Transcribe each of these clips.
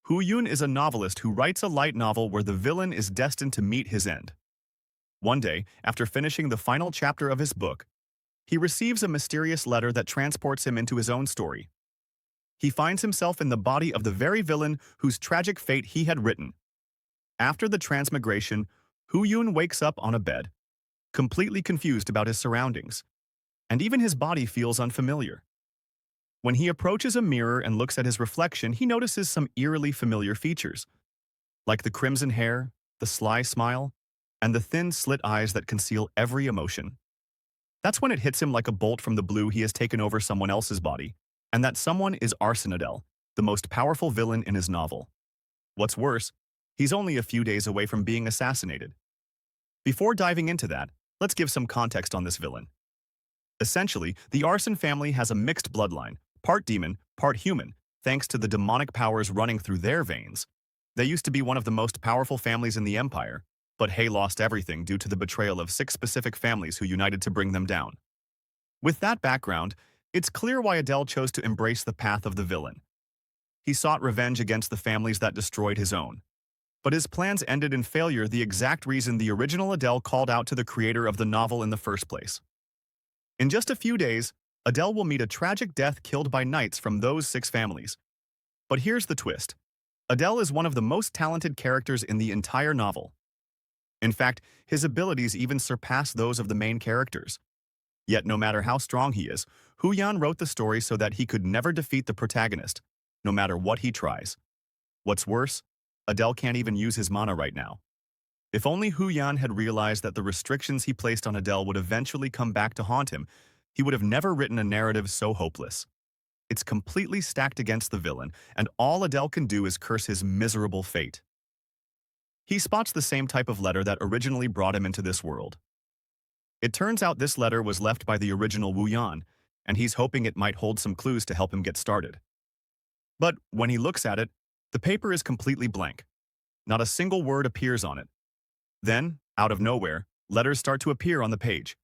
Hu Yun is a novelist who writes a light novel where the villain is destined to meet his end. One day, after finishing the final chapter of his book, he receives a mysterious letter that transports him into his own story. He finds himself in the body of the very villain whose tragic fate he had written. After the transmigration, Hu Yun wakes up on a bed, completely confused about his surroundings, and even his body feels unfamiliar. When he approaches a mirror and looks at his reflection, he notices some eerily familiar features, like the crimson hair, the sly smile, and the thin slit eyes that conceal every emotion. That's when it hits him like a bolt from the blue he has taken over someone else's body, and that someone is Adele, the most powerful villain in his novel. What's worse, he's only a few days away from being assassinated. Before diving into that, let's give some context on this villain. Essentially, the Arson family has a mixed bloodline, part demon, part human, thanks to the demonic powers running through their veins. They used to be one of the most powerful families in the empire, but Hay lost everything due to the betrayal of 6 specific families who united to bring them down. With that background, it's clear why Adele chose to embrace the path of the villain. He sought revenge against the families that destroyed his own. But his plans ended in failure, the exact reason the original Adele called out to the creator of the novel in the first place. In just a few days, Adele will meet a tragic death killed by knights from those 6 families. But here's the twist. Adele is one of the most talented characters in the entire novel. In fact, his abilities even surpass those of the main characters. Yet no matter how strong he is, Hu Yan wrote the story so that he could never defeat the protagonist, no matter what he tries. What's worse, Adele can't even use his mana right now. If only Hu Yan had realized that the restrictions he placed on Adele would eventually come back to haunt him, he would have never written a narrative so hopeless. It's completely stacked against the villain, and all Adele can do is curse his miserable fate. He spots the same type of letter that originally brought him into this world. It turns out this letter was left by the original Wu Yan, and he's hoping it might hold some clues to help him get started. But when he looks at it, the paper is completely blank. Not a single word appears on it. Then, out of nowhere, letters start to appear on the page.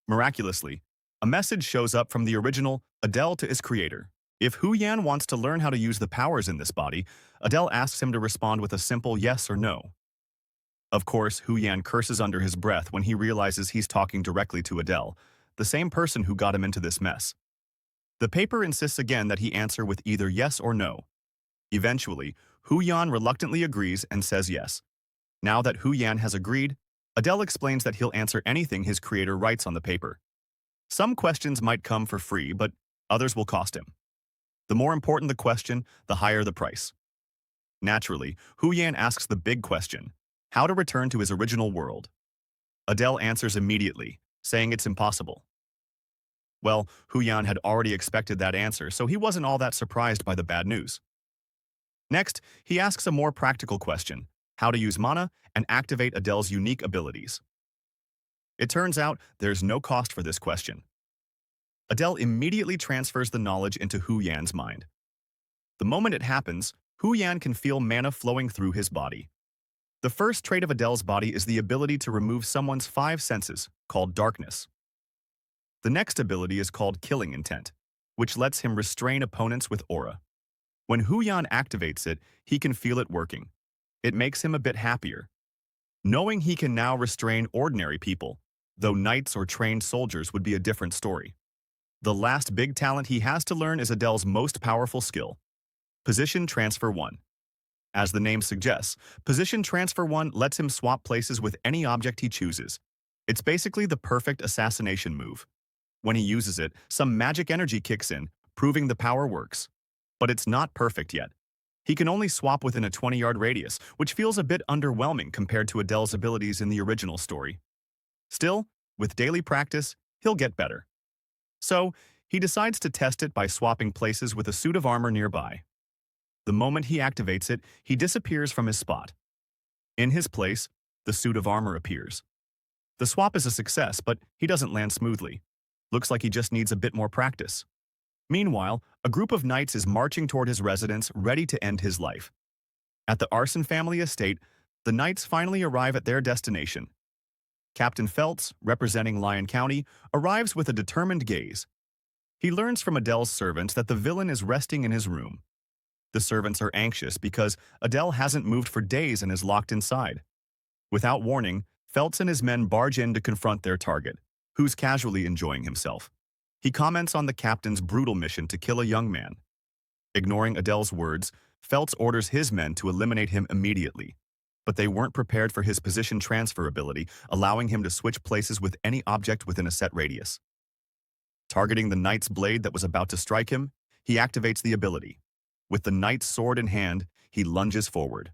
Miraculously, a message shows up from the original Adele to his creator. If Hu Yan wants to learn how to use the powers in this body, Adele asks him to respond with a simple yes or no. Of course, Hu Yan curses under his breath when he realizes he's talking directly to Adele, the same person who got him into this mess. The paper insists again that he answer with either yes or no. Eventually, Hu Yan reluctantly agrees and says yes. Now that Hu Yan has agreed, Adele explains that he'll answer anything his creator writes on the paper. Some questions might come for free, but others will cost him. The more important the question, the higher the price. Naturally, Hu Yan asks the big question, how to return to his original world. Adele answers immediately, saying it's impossible. Well, Hu Yan had already expected that answer, so he wasn't all that surprised by the bad news. Next, he asks a more practical question, how to use mana and activate Adele's unique abilities. It turns out there's no cost for this question. Adele immediately transfers the knowledge into Hu Yan's mind. The moment it happens, Hu Yan can feel mana flowing through his body. The first trait of Adele's body is the ability to remove someone's 5 senses, called darkness. The next ability is called killing intent, which lets him restrain opponents with aura. When Hu Yan activates it, he can feel it working. It makes him a bit happier. Knowing he can now restrain ordinary people, though knights or trained soldiers would be a different story. The last big talent he has to learn is Adele's most powerful skill, Position Transfer 1. As the name suggests, Position Transfer 1 lets him swap places with any object he chooses. It's basically the perfect assassination move. When he uses it, some magic energy kicks in, proving the power works. But it's not perfect yet. He can only swap within a 20-yard radius, which feels a bit underwhelming compared to Adele's abilities in the original story. Still, with daily practice, he'll get better. So, he decides to test it by swapping places with a suit of armor nearby. The moment he activates it, he disappears from his spot. In his place, the suit of armor appears. The swap is a success, but he doesn't land smoothly. Looks like he just needs a bit more practice. Meanwhile, a group of knights is marching toward his residence, ready to end his life. At the Arson family estate, the knights finally arrive at their destination. Captain Feltz, representing Lyon County, arrives with a determined gaze. He learns from Adele's servants that the villain is resting in his room. The servants are anxious because Adele hasn't moved for days and is locked inside. Without warning, Feltz and his men barge in to confront their target, who's casually enjoying himself. He comments on the captain's brutal mission to kill a young man. Ignoring Adele's words, Feltz orders his men to eliminate him immediately. But they weren't prepared for his position transfer ability, allowing him to switch places with any object within a set radius. Targeting the knight's blade that was about to strike him, he activates the ability. With the knight's sword in hand, he lunges forward.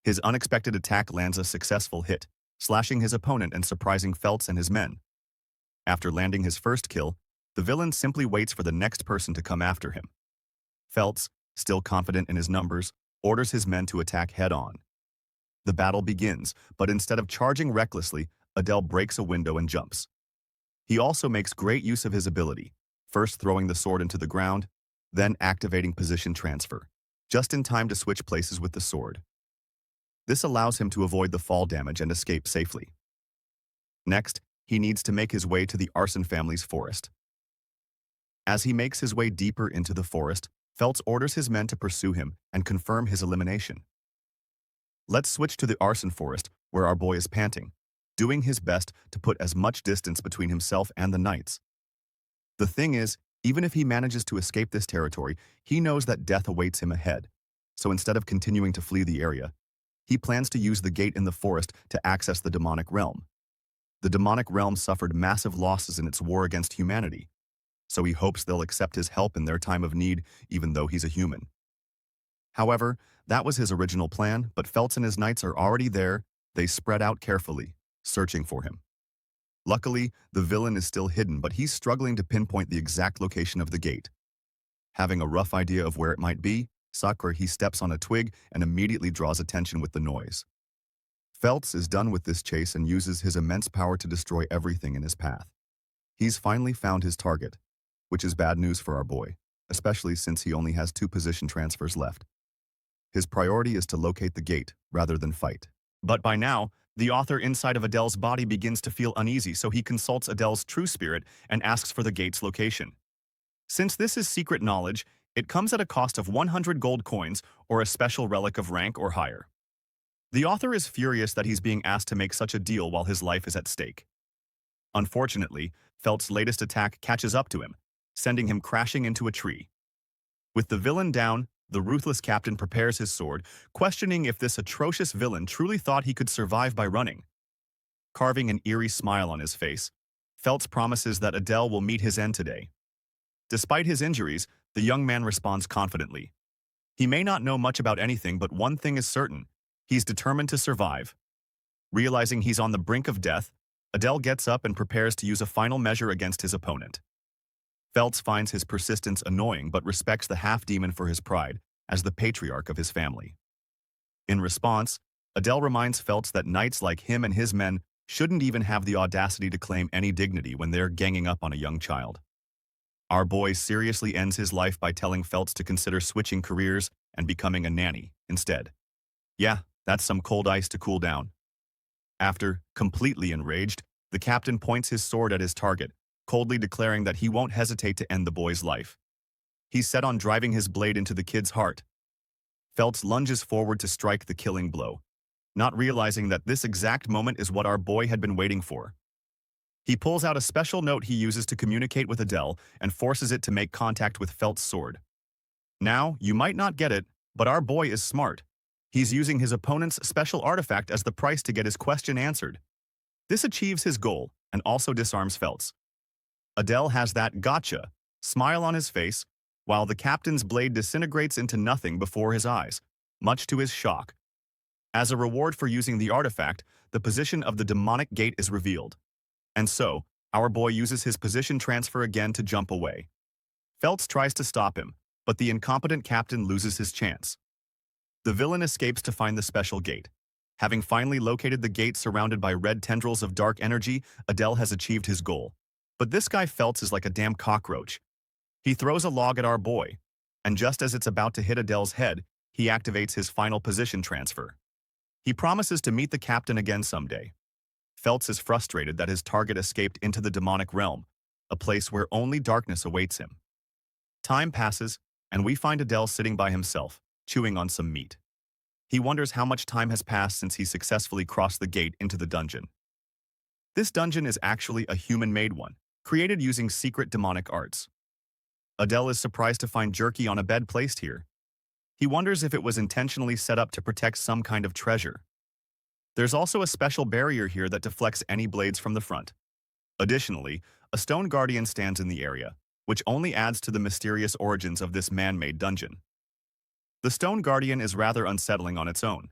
His unexpected attack lands a successful hit, slashing his opponent and surprising Feltz and his men. After landing his first kill, the villain simply waits for the next person to come after him. Feltz, still confident in his numbers, orders his men to attack head-on. The battle begins, but instead of charging recklessly, Adele breaks a window and jumps. He also makes great use of his ability, first throwing the sword into the ground, then activating position transfer, just in time to switch places with the sword. This allows him to avoid the fall damage and escape safely. Next, he needs to make his way to the Arson family's forest. As he makes his way deeper into the forest, Feltz orders his men to pursue him and confirm his elimination. Let's switch to the Arson forest, where our boy is panting, doing his best to put as much distance between himself and the knights. The thing is, even if he manages to escape this territory, he knows that death awaits him ahead. So instead of continuing to flee the area, he plans to use the gate in the forest to access the demonic realm. The demonic realm suffered massive losses in its war against humanity, so he hopes they'll accept his help in their time of need, even though he's a human. However, that was his original plan, but Feltz and his knights are already there. They spread out carefully, searching for him. Luckily, the villain is still hidden, but he's struggling to pinpoint the exact location of the gate. Having a rough idea of where it might be, he steps on a twig and immediately draws attention with the noise. Feltz is done with this chase and uses his immense power to destroy everything in his path. He's finally found his target, which is bad news for our boy, especially since he only has 2 position transfers left. His priority is to locate the gate rather than fight. But by now, the author inside of Adele's body begins to feel uneasy, so he consults Adele's true spirit and asks for the gate's location. Since this is secret knowledge, it comes at a cost of 100 gold coins or a special relic of rank or higher. The author is furious that he's being asked to make such a deal while his life is at stake. Unfortunately, Feltz's latest attack catches up to him, sending him crashing into a tree. With the villain down, the ruthless captain prepares his sword, questioning if this atrocious villain truly thought he could survive by running. Carving an eerie smile on his face, Feltz promises that Adele will meet his end today. Despite his injuries, the young man responds confidently. He may not know much about anything, but one thing is certain: he's determined to survive. Realizing he's on the brink of death, Adele gets up and prepares to use a final measure against his opponent. Feltz finds his persistence annoying but respects the half-demon for his pride as the patriarch of his family. In response, Adele reminds Feltz that knights like him and his men shouldn't even have the audacity to claim any dignity when they're ganging up on a young child. Our boy seriously ends his life by telling Feltz to consider switching careers and becoming a nanny instead. Yeah, that's some cold ice to cool down. After, completely enraged, the captain points his sword at his target, coldly declaring that he won't hesitate to end the boy's life. He's set on driving his blade into the kid's heart. Feltz lunges forward to strike the killing blow, not realizing that this exact moment is what our boy had been waiting for. He pulls out a special note he uses to communicate with Adele and forces it to make contact with Feltz's sword. Now, you might not get it, but our boy is smart. He's using his opponent's special artifact as the price to get his question answered. This achieves his goal and also disarms Feltz. Adele has that gotcha smile on his face, while the captain's blade disintegrates into nothing before his eyes, much to his shock. As a reward for using the artifact, the position of the demonic gate is revealed. And so, our boy uses his position transfer again to jump away. Feltz tries to stop him, but the incompetent captain loses his chance. The villain escapes to find the special gate. Having finally located the gate surrounded by red tendrils of dark energy, Adele has achieved his goal. But this guy Feltz is like a damn cockroach. He throws a log at our boy, and just as it's about to hit Adele's head, he activates his final position transfer. He promises to meet the captain again someday. Feltz is frustrated that his target escaped into the demonic realm, a place where only darkness awaits him. Time passes, and we find Adele sitting by himself, chewing on some meat. He wonders how much time has passed since he successfully crossed the gate into the dungeon. This dungeon is actually a human-made one, created using secret demonic arts. Adele is surprised to find jerky on a bed placed here. He wonders if it was intentionally set up to protect some kind of treasure. There's also a special barrier here that deflects any blades from the front. Additionally, a stone guardian stands in the area, which only adds to the mysterious origins of this man-made dungeon. The stone guardian is rather unsettling on its own.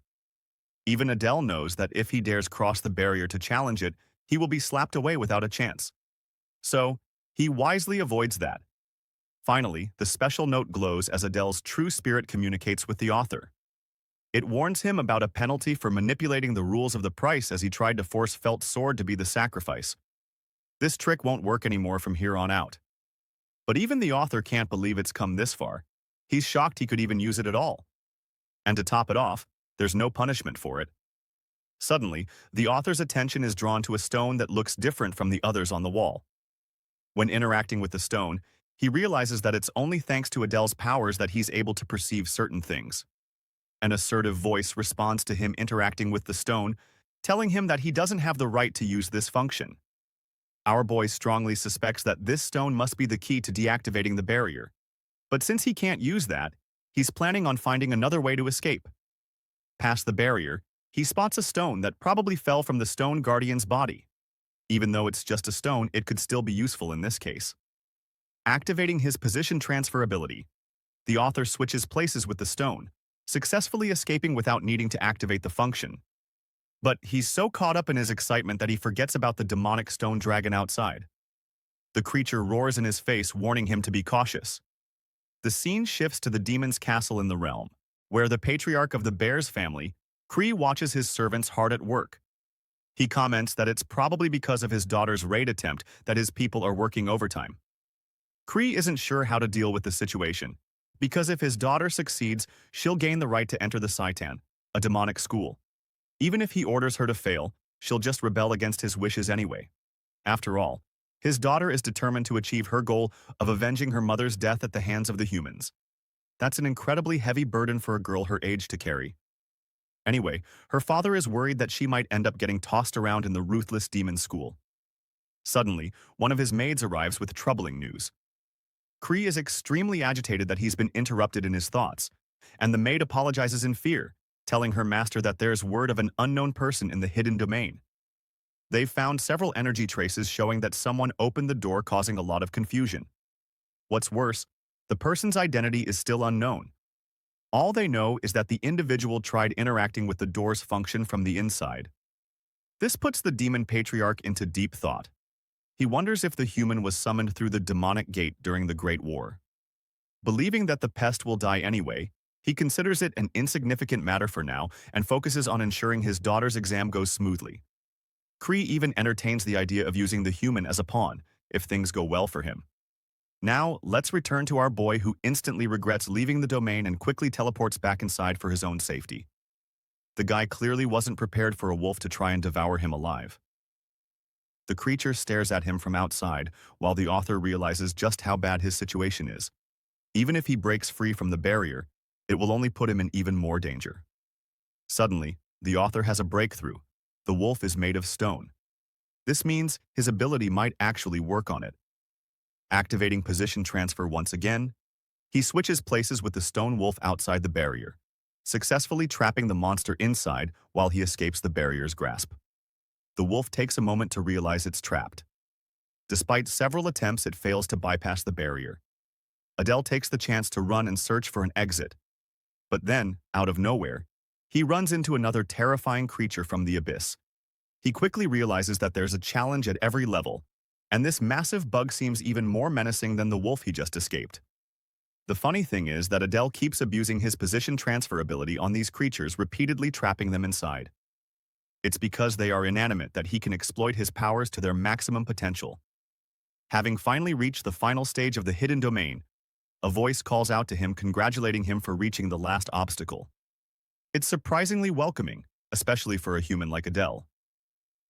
Even Adele knows that if he dares cross the barrier to challenge it, he will be slapped away without a chance. So, he wisely avoids that. Finally, the special note glows as Adele's true spirit communicates with the author. It warns him about a penalty for manipulating the rules of the price as he tried to force Felt's sword to be the sacrifice. This trick won't work anymore from here on out. But even the author can't believe it's come this far. He's shocked he could even use it at all. And to top it off, there's no punishment for it. Suddenly, the author's attention is drawn to a stone that looks different from the others on the wall. When interacting with the stone, he realizes that it's only thanks to Adele's powers that he's able to perceive certain things. An assertive voice responds to him interacting with the stone, telling him that he doesn't have the right to use this function. Our boy strongly suspects that this stone must be the key to deactivating the barrier. But since he can't use that, he's planning on finding another way to escape. Past the barrier, he spots a stone that probably fell from the stone guardian's body. Even though it's just a stone, it could still be useful in this case. Activating his position transfer ability, the author switches places with the stone, successfully escaping without needing to activate the function. But he's so caught up in his excitement that he forgets about the demonic stone dragon outside. The creature roars in his face, warning him to be cautious. The scene shifts to the demon's castle in the realm, where the patriarch of the bear's family, Kree, watches his servants hard at work. He comments that it's probably because of his daughter's raid attempt that his people are working overtime. Kree isn't sure how to deal with the situation, because if his daughter succeeds, she'll gain the right to enter the Seitan, a demonic school. Even if he orders her to fail, she'll just rebel against his wishes anyway. After all, his daughter is determined to achieve her goal of avenging her mother's death at the hands of the humans. That's an incredibly heavy burden for a girl her age to carry. Anyway, her father is worried that she might end up getting tossed around in the ruthless demon school. Suddenly, one of his maids arrives with troubling news. Kree is extremely agitated that he's been interrupted in his thoughts, and the maid apologizes in fear, telling her master that there's word of an unknown person in the hidden domain. They've found several energy traces showing that someone opened the door, causing a lot of confusion. What's worse, the person's identity is still unknown. All they know is that the individual tried interacting with the door's function from the inside. This puts the demon patriarch into deep thought. He wonders if the human was summoned through the demonic gate during the Great War. Believing that the pest will die anyway, he considers it an insignificant matter for now and focuses on ensuring his daughter's exam goes smoothly. Kree even entertains the idea of using the human as a pawn, if things go well for him. Now, let's return to our boy, who instantly regrets leaving the domain and quickly teleports back inside for his own safety. The guy clearly wasn't prepared for a wolf to try and devour him alive. The creature stares at him from outside, while the author realizes just how bad his situation is. Even if he breaks free from the barrier, it will only put him in even more danger. Suddenly, the author has a breakthrough. The wolf is made of stone. This means his ability might actually work on it. Activating position transfer once again, he switches places with the stone wolf outside the barrier, successfully trapping the monster inside while he escapes the barrier's grasp. The wolf takes a moment to realize it's trapped. Despite several attempts, it fails to bypass the barrier. Adele takes the chance to run and search for an exit. But then, out of nowhere, he runs into another terrifying creature from the abyss. He quickly realizes that there's a challenge at every level, and this massive bug seems even more menacing than the wolf he just escaped. The funny thing is that Adele keeps abusing his position transfer ability on these creatures, repeatedly trapping them inside. It's because they are inanimate that he can exploit his powers to their maximum potential. Having finally reached the final stage of the hidden domain, a voice calls out to him, congratulating him for reaching the last obstacle. It's surprisingly welcoming, especially for a human like Adele.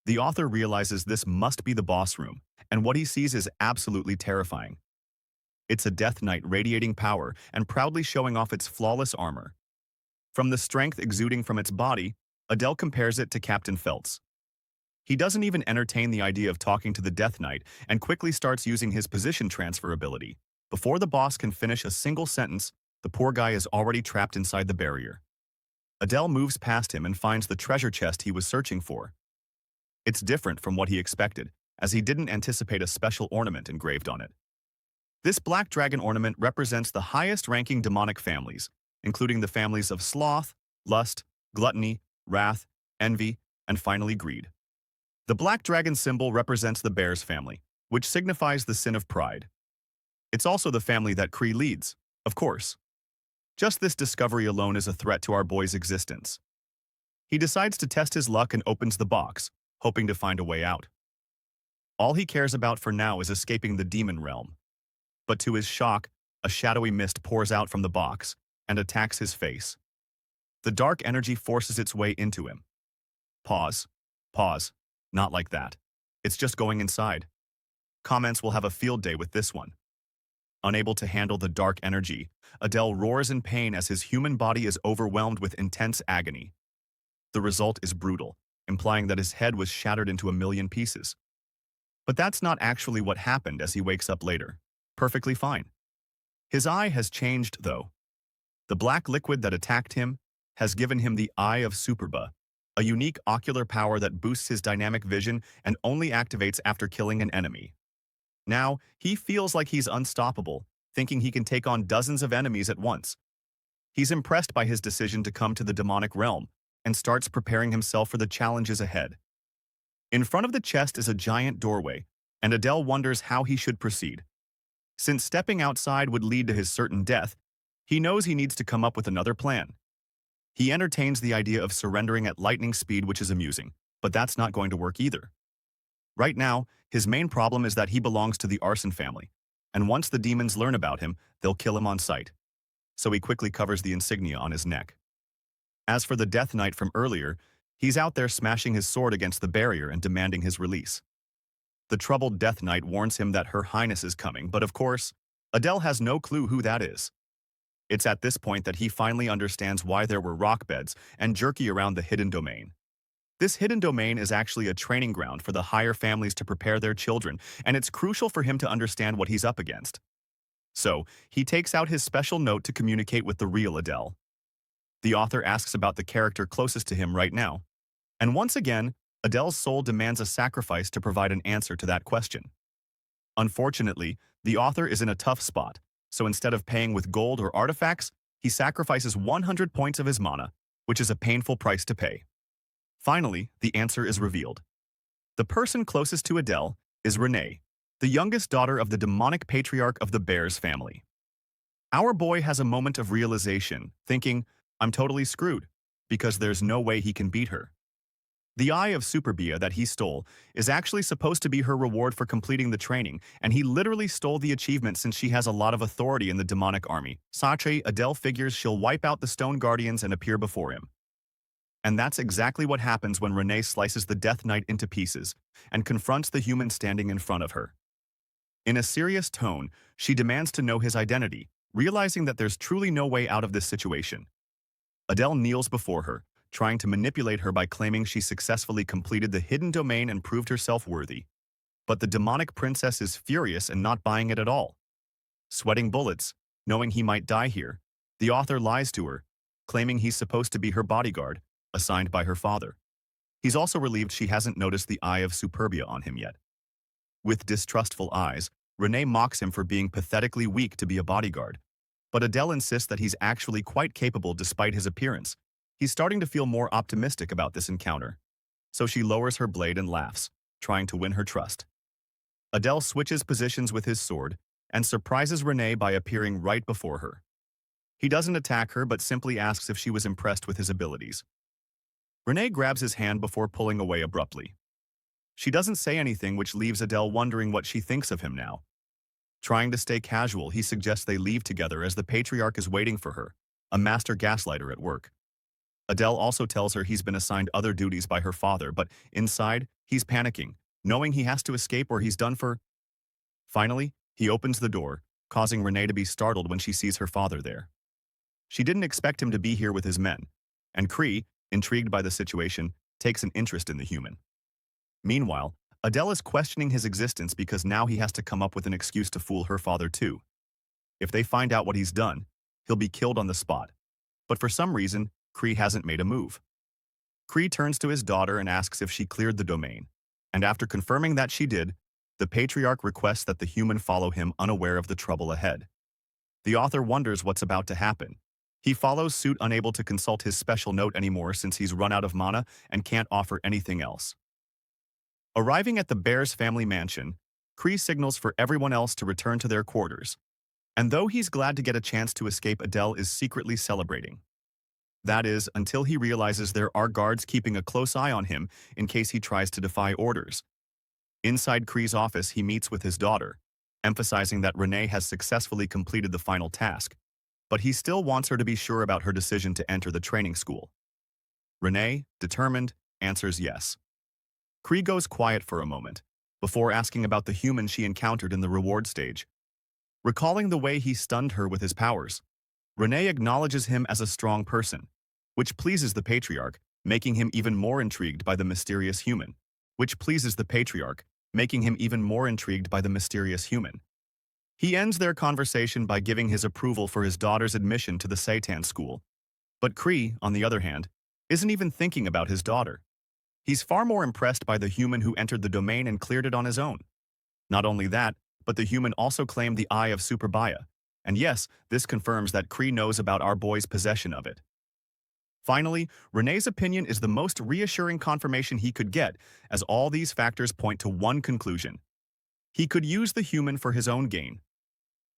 The author realizes this must be the boss room, and what he sees is absolutely terrifying. It's a Death Knight radiating power and proudly showing off its flawless armor. From the strength exuding from its body, Adele compares it to Captain Phelps. He doesn't even entertain the idea of talking to the Death Knight and quickly starts using his position transfer ability. Before the boss can finish a single sentence, the poor guy is already trapped inside the barrier. Adele moves past him and finds the treasure chest he was searching for. It's different from what he expected, as he didn't anticipate a special ornament engraved on it. This black dragon ornament represents the highest-ranking demonic families, including the families of sloth, lust, gluttony, wrath, envy, and finally greed. The black dragon symbol represents the bear's family, which signifies the sin of pride. It's also the family that Kree leads, of course. Just this discovery alone is a threat to our boy's existence. He decides to test his luck and opens the box, hoping to find a way out. All he cares about for now is escaping the demon realm. But to his shock, a shadowy mist pours out from the box and attacks his face. The dark energy forces its way into him. Pause. Pause. Not like that. It's just going inside. Comments will have a field day with this one. Unable to handle the dark energy, Adele roars in pain as his human body is overwhelmed with intense agony. The result is brutal, implying that his head was shattered into a million pieces. But that's not actually what happened as he wakes up later. Perfectly fine. His eye has changed, though. The black liquid that attacked him has given him the Eye of Superba, a unique ocular power that boosts his dynamic vision and only activates after killing an enemy. Now, he feels like he's unstoppable, thinking he can take on dozens of enemies at once. He's impressed by his decision to come to the demonic realm and starts preparing himself for the challenges ahead. In front of the chest is a giant doorway, and Adele wonders how he should proceed. Since stepping outside would lead to his certain death, he knows he needs to come up with another plan. He entertains the idea of surrendering at lightning speed, which is amusing, but that's not going to work either. Right now, his main problem is that he belongs to the arson family, and once the demons learn about him, they'll kill him on sight. So he quickly covers the insignia on his neck. As for the Death Knight from earlier, he's out there smashing his sword against the barrier and demanding his release. The troubled Death Knight warns him that Her Highness is coming, but of course, Adele has no clue who that is. It's at this point that he finally understands why there were rock beds and jerky around the hidden domain. This hidden domain is actually a training ground for the higher families to prepare their children, and it's crucial for him to understand what he's up against. So, he takes out his special note to communicate with the real Adele. The author asks about the character closest to him right now, and once again, Adele's soul demands a sacrifice to provide an answer to that question. Unfortunately, the author is in a tough spot, so instead of paying with gold or artifacts, he sacrifices 100 points of his mana, which is a painful price to pay. Finally, the answer is revealed. The person closest to Adele is Renee, the youngest daughter of the demonic patriarch of the Bears family. Our boy has a moment of realization, thinking, I'm totally screwed, because there's no way he can beat her. The Eye of Superbia that he stole is actually supposed to be her reward for completing the training, and he literally stole the achievement since she has a lot of authority in the demonic army. Sache, Adele figures she'll wipe out the Stone Guardians and appear before him. And that's exactly what happens when Renee slices the Death Knight into pieces and confronts the human standing in front of her. In a serious tone, she demands to know his identity, realizing that there's truly no way out of this situation. Adele kneels before her, trying to manipulate her by claiming she successfully completed the hidden domain and proved herself worthy. But the demonic princess is furious and not buying it at all. Sweating bullets, knowing he might die here, the author lies to her, claiming he's supposed to be her bodyguard, assigned by her father. He's also relieved she hasn't noticed the Eye of Superbia on him yet. With distrustful eyes, Renee mocks him for being pathetically weak to be a bodyguard. But Adele insists that he's actually quite capable despite his appearance. He's starting to feel more optimistic about this encounter. So she lowers her blade and laughs, trying to win her trust. Adele switches positions with his sword and surprises Renee by appearing right before her. He doesn't attack her but simply asks if she was impressed with his abilities. Renee grabs his hand before pulling away abruptly. She doesn't say anything, which leaves Adele wondering what she thinks of him now. Trying to stay casual, he suggests they leave together as the patriarch is waiting for her, a master gaslighter at work. Adele also tells her he's been assigned other duties by her father, but inside, he's panicking, knowing he has to escape or he's done for. Finally, he opens the door, causing Renee to be startled when she sees her father there. She didn't expect him to be here with his men, and Kree, intrigued by the situation, takes an interest in the human. Meanwhile, Adele is questioning his existence because now he has to come up with an excuse to fool her father too. If they find out what he's done, he'll be killed on the spot. But for some reason, Kree hasn't made a move. Kree turns to his daughter and asks if she cleared the domain, and after confirming that she did, the patriarch requests that the human follow him unaware of the trouble ahead. The author wonders what's about to happen. He follows suit, unable to consult his special note anymore since he's run out of mana and can't offer anything else. Arriving at the Bear's family mansion, Kree signals for everyone else to return to their quarters, and though he's glad to get a chance to escape, Adele is secretly celebrating. That is, until he realizes there are guards keeping a close eye on him in case he tries to defy orders. Inside Kree's office, he meets with his daughter, emphasizing that Renee has successfully completed the final task, but he still wants her to be sure about her decision to enter the training school. Renee, determined, answers yes. Kree goes quiet for a moment, before asking about the human she encountered in the reward stage. Recalling the way he stunned her with his powers, Renee acknowledges him as a strong person, which pleases the patriarch, making him even more intrigued by the mysterious human. He ends their conversation by giving his approval for his daughter's admission to the Seitan school. But Kree, on the other hand, isn't even thinking about his daughter. He's far more impressed by the human who entered the domain and cleared it on his own. Not only that, but the human also claimed the Eye of Superbaya. And yes, this confirms that Kree knows about our boy's possession of it. Finally, Renee's opinion is the most reassuring confirmation he could get, as all these factors point to one conclusion. He could use the human for his own gain.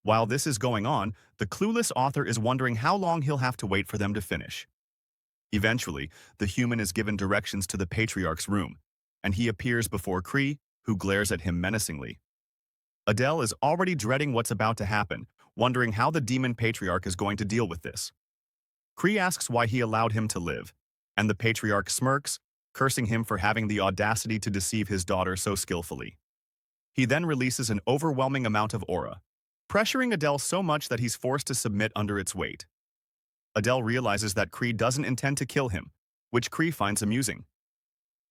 While this is going on, the clueless author is wondering how long he'll have to wait for them to finish. Eventually, the human is given directions to the patriarch's room, and he appears before Kree, who glares at him menacingly. Adele is already dreading what's about to happen, wondering how the demon patriarch is going to deal with this. Kree asks why he allowed him to live, and the patriarch smirks, cursing him for having the audacity to deceive his daughter so skillfully. He then releases an overwhelming amount of aura, pressuring Adele so much that he's forced to submit under its weight. Adele realizes that Kree doesn't intend to kill him, which Kree finds amusing.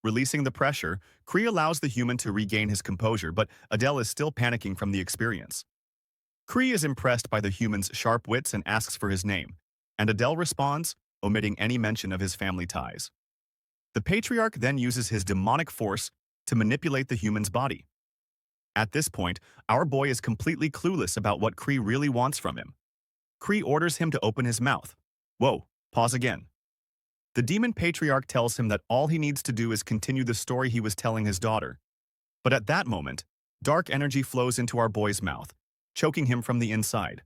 Releasing the pressure, Kree allows the human to regain his composure, but Adele is still panicking from the experience. Kree is impressed by the human's sharp wits and asks for his name, and Adele responds, omitting any mention of his family ties. The patriarch then uses his demonic force to manipulate the human's body. At this point, our boy is completely clueless about what Kree really wants from him. Kree orders him to open his mouth. Whoa, pause again. The demon patriarch tells him that all he needs to do is continue the story he was telling his daughter. But at that moment, dark energy flows into our boy's mouth, choking him from the inside.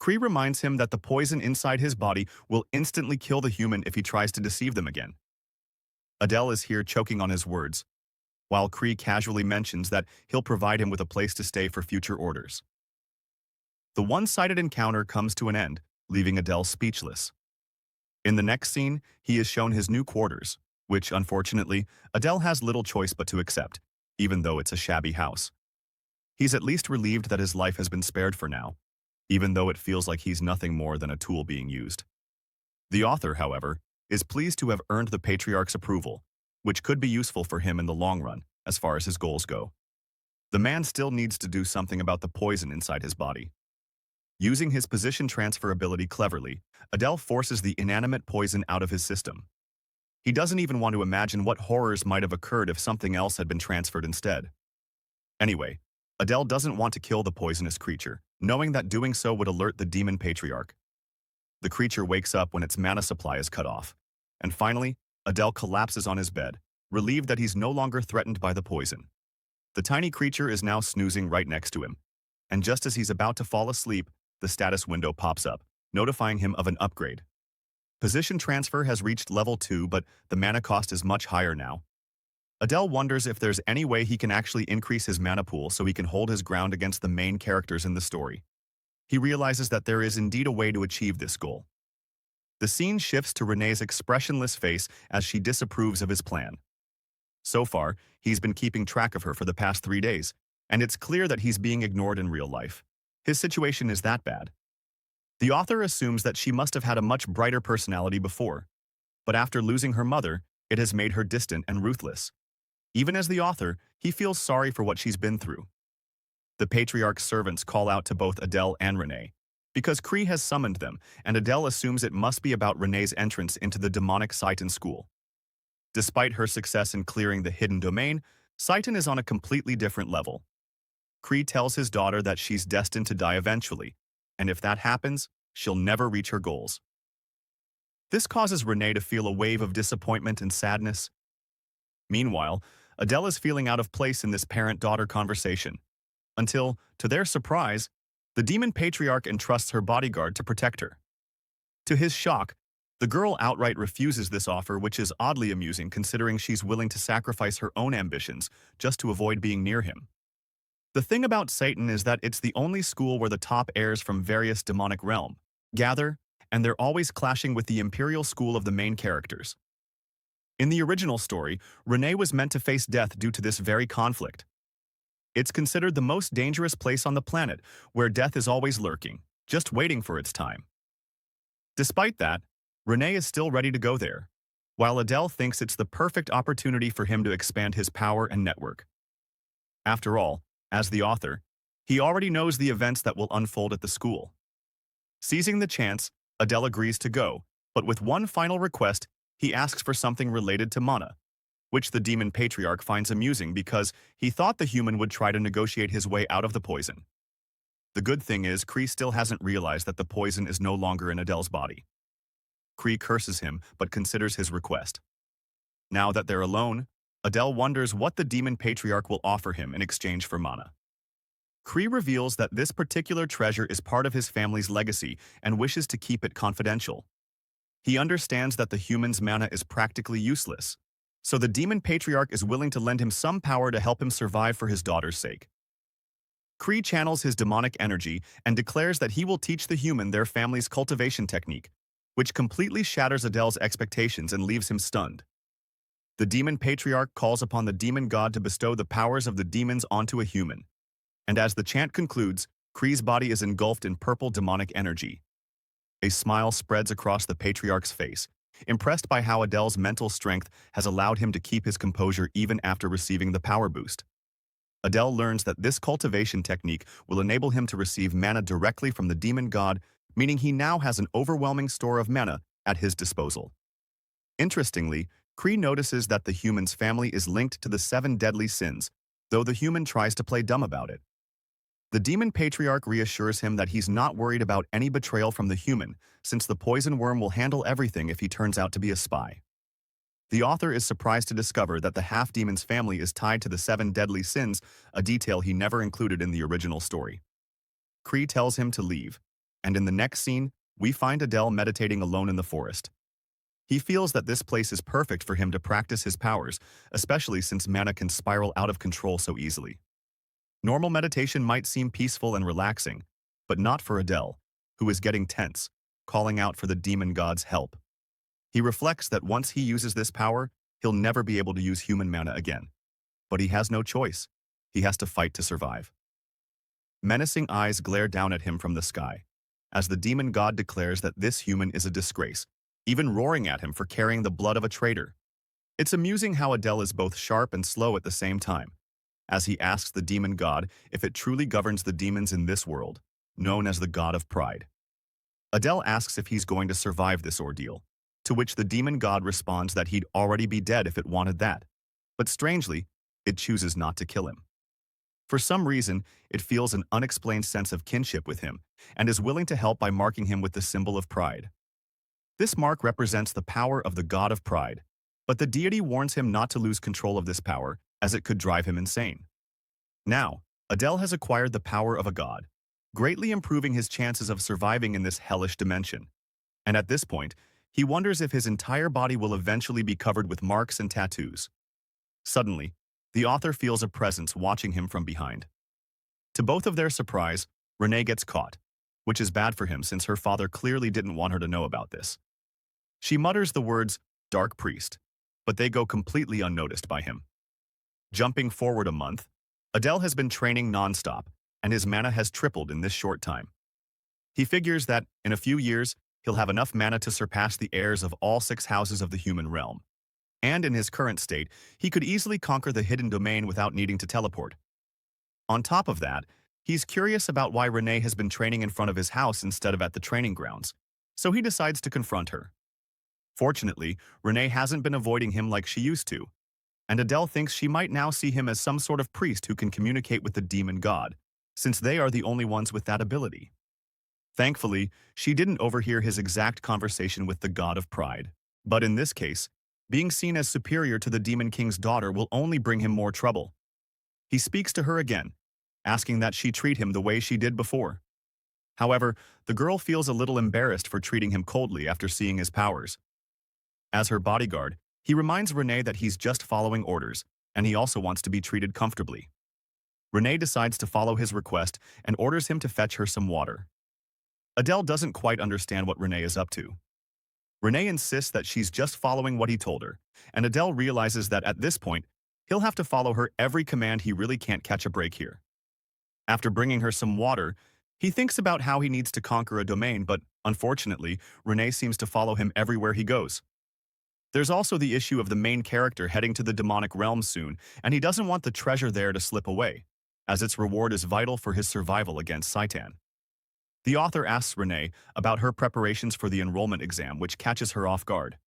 Kree reminds him that the poison inside his body will instantly kill the human if he tries to deceive them again. Adele is here choking on his words, while Kree casually mentions that he'll provide him with a place to stay for future orders. The one-sided encounter comes to an end, leaving Adele speechless. In the next scene, he is shown his new quarters, which, unfortunately, Adele has little choice but to accept, even though it's a shabby house. He's at least relieved that his life has been spared for now, even though it feels like he's nothing more than a tool being used. The author, however, is pleased to have earned the patriarch's approval, which could be useful for him in the long run, as far as his goals go. The man still needs to do something about the poison inside his body. Using his position transfer ability cleverly, Adele forces the inanimate poison out of his system. He doesn't even want to imagine what horrors might have occurred if something else had been transferred instead. Anyway, Adele doesn't want to kill the poisonous creature, knowing that doing so would alert the demon patriarch. The creature wakes up when its mana supply is cut off, and finally, Adele collapses on his bed, relieved that he's no longer threatened by the poison. The tiny creature is now snoozing right next to him, and just as he's about to fall asleep, the status window pops up, notifying him of an upgrade. Position transfer has reached level 2, but the mana cost is much higher now. Adele wonders if there's any way he can actually increase his mana pool so he can hold his ground against the main characters in the story. He realizes that there is indeed a way to achieve this goal. The scene shifts to Renee's expressionless face as she disapproves of his plan. So far, he's been keeping track of her for the past 3 days, and it's clear that he's being ignored in real life. His situation is that bad. The author assumes that she must have had a much brighter personality before, but after losing her mother, it has made her distant and ruthless. Even as the author, he feels sorry for what she's been through. The patriarch's servants call out to both Adele and Renee, because Cree has summoned them, and Adele assumes it must be about Renee's entrance into the demonic Seitan school. Despite her success in clearing the hidden domain, Seitan is on a completely different level. Cree tells his daughter that she's destined to die eventually, and if that happens, she'll never reach her goals. This causes Renee to feel a wave of disappointment and sadness. Meanwhile, Adele is feeling out of place in this parent-daughter conversation, until, to their surprise, the demon patriarch entrusts her bodyguard to protect her. To his shock, the girl outright refuses this offer, which is oddly amusing considering she's willing to sacrifice her own ambitions just to avoid being near him. The thing about Seitan is that it's the only school where the top heirs from various demonic realms gather, and they're always clashing with the imperial school of the main characters. In the original story, Renee was meant to face death due to this very conflict. It's considered the most dangerous place on the planet, where death is always lurking, just waiting for its time. Despite that, Renee is still ready to go there, while Adele thinks it's the perfect opportunity for him to expand his power and network. After all, as the author, he already knows the events that will unfold at the school. Seizing the chance, Adele agrees to go, but with one final request, he asks for something related to mana, which the demon patriarch finds amusing because he thought the human would try to negotiate his way out of the poison. The good thing is, Cree still hasn't realized that the poison is no longer in Adele's body. Cree curses him, but considers his request. Now that they're alone, Adele wonders what the demon patriarch will offer him in exchange for mana. Cree reveals that this particular treasure is part of his family's legacy and wishes to keep it confidential. He understands that the human's mana is practically useless, so the demon patriarch is willing to lend him some power to help him survive for his daughter's sake. Cree channels his demonic energy and declares that he will teach the human their family's cultivation technique, which completely shatters Adele's expectations and leaves him stunned. The demon patriarch calls upon the demon god to bestow the powers of the demons onto a human, and as the chant concludes, Cree's body is engulfed in purple demonic energy. A smile spreads across the patriarch's face, impressed by how Adele's mental strength has allowed him to keep his composure even after receiving the power boost. Adele learns that this cultivation technique will enable him to receive mana directly from the demon god, meaning he now has an overwhelming store of mana at his disposal. Interestingly, Cree notices that the human's family is linked to the 7 deadly sins, though the human tries to play dumb about it. The demon patriarch reassures him that he's not worried about any betrayal from the human, since the poison worm will handle everything if he turns out to be a spy. The author is surprised to discover that the half-demon's family is tied to the 7 deadly sins, a detail he never included in the original story. Cree tells him to leave, and in the next scene, we find Adele meditating alone in the forest. He feels that this place is perfect for him to practice his powers, especially since mana can spiral out of control so easily. Normal meditation might seem peaceful and relaxing, but not for Adele, who is getting tense, calling out for the demon god's help. He reflects that once he uses this power, he'll never be able to use human mana again. But he has no choice. He has to fight to survive. Menacing eyes glare down at him from the sky, as the demon god declares that this human is a disgrace, even roaring at him for carrying the blood of a traitor. It's amusing how Adele is both sharp and slow at the same time, as he asks the demon god if it truly governs the demons in this world, known as the god of pride. Adele asks if he's going to survive this ordeal, to which the demon god responds that he'd already be dead if it wanted that, but strangely, it chooses not to kill him. For some reason, it feels an unexplained sense of kinship with him, and is willing to help by marking him with the symbol of pride. This mark represents the power of the god of pride, but the deity warns him not to lose control of this power, as it could drive him insane. Now, Adele has acquired the power of a god, greatly improving his chances of surviving in this hellish dimension. And at this point, he wonders if his entire body will eventually be covered with marks and tattoos. Suddenly, the author feels a presence watching him from behind. To both of their surprise, Renee gets caught, which is bad for him since her father clearly didn't want her to know about this. She mutters the words, "Dark Priest," but they go completely unnoticed by him. Jumping forward a month, Adele has been training non-stop, and his mana has tripled in this short time. He figures that, in a few years, he'll have enough mana to surpass the heirs of all 6 houses of the human realm. And in his current state, he could easily conquer the hidden domain without needing to teleport. On top of that, he's curious about why Renee has been training in front of his house instead of at the training grounds, so he decides to confront her. Fortunately, Renee hasn't been avoiding him like she used to, and Adele thinks she might now see him as some sort of priest who can communicate with the demon god, since they are the only ones with that ability. Thankfully, she didn't overhear his exact conversation with the god of pride. But in this case, being seen as superior to the Demon King's daughter will only bring him more trouble. He speaks to her again, asking that she treat him the way she did before. However, the girl feels a little embarrassed for treating him coldly after seeing his powers. As her bodyguard, he reminds Renee that he's just following orders, and he also wants to be treated comfortably. Renee decides to follow his request and orders him to fetch her some water. Adele doesn't quite understand what Renee is up to. Renee insists that she's just following what he told her, and Adele realizes that at this point, he'll have to follow her every command. He really can't catch a break here. After bringing her some water, he thinks about how he needs to conquer a domain, but unfortunately, Renee seems to follow him everywhere he goes. There's also the issue of the main character heading to the demonic realm soon, and he doesn't want the treasure there to slip away, as its reward is vital for his survival against Satan. The author asks Renee about her preparations for the enrollment exam, which catches her off guard.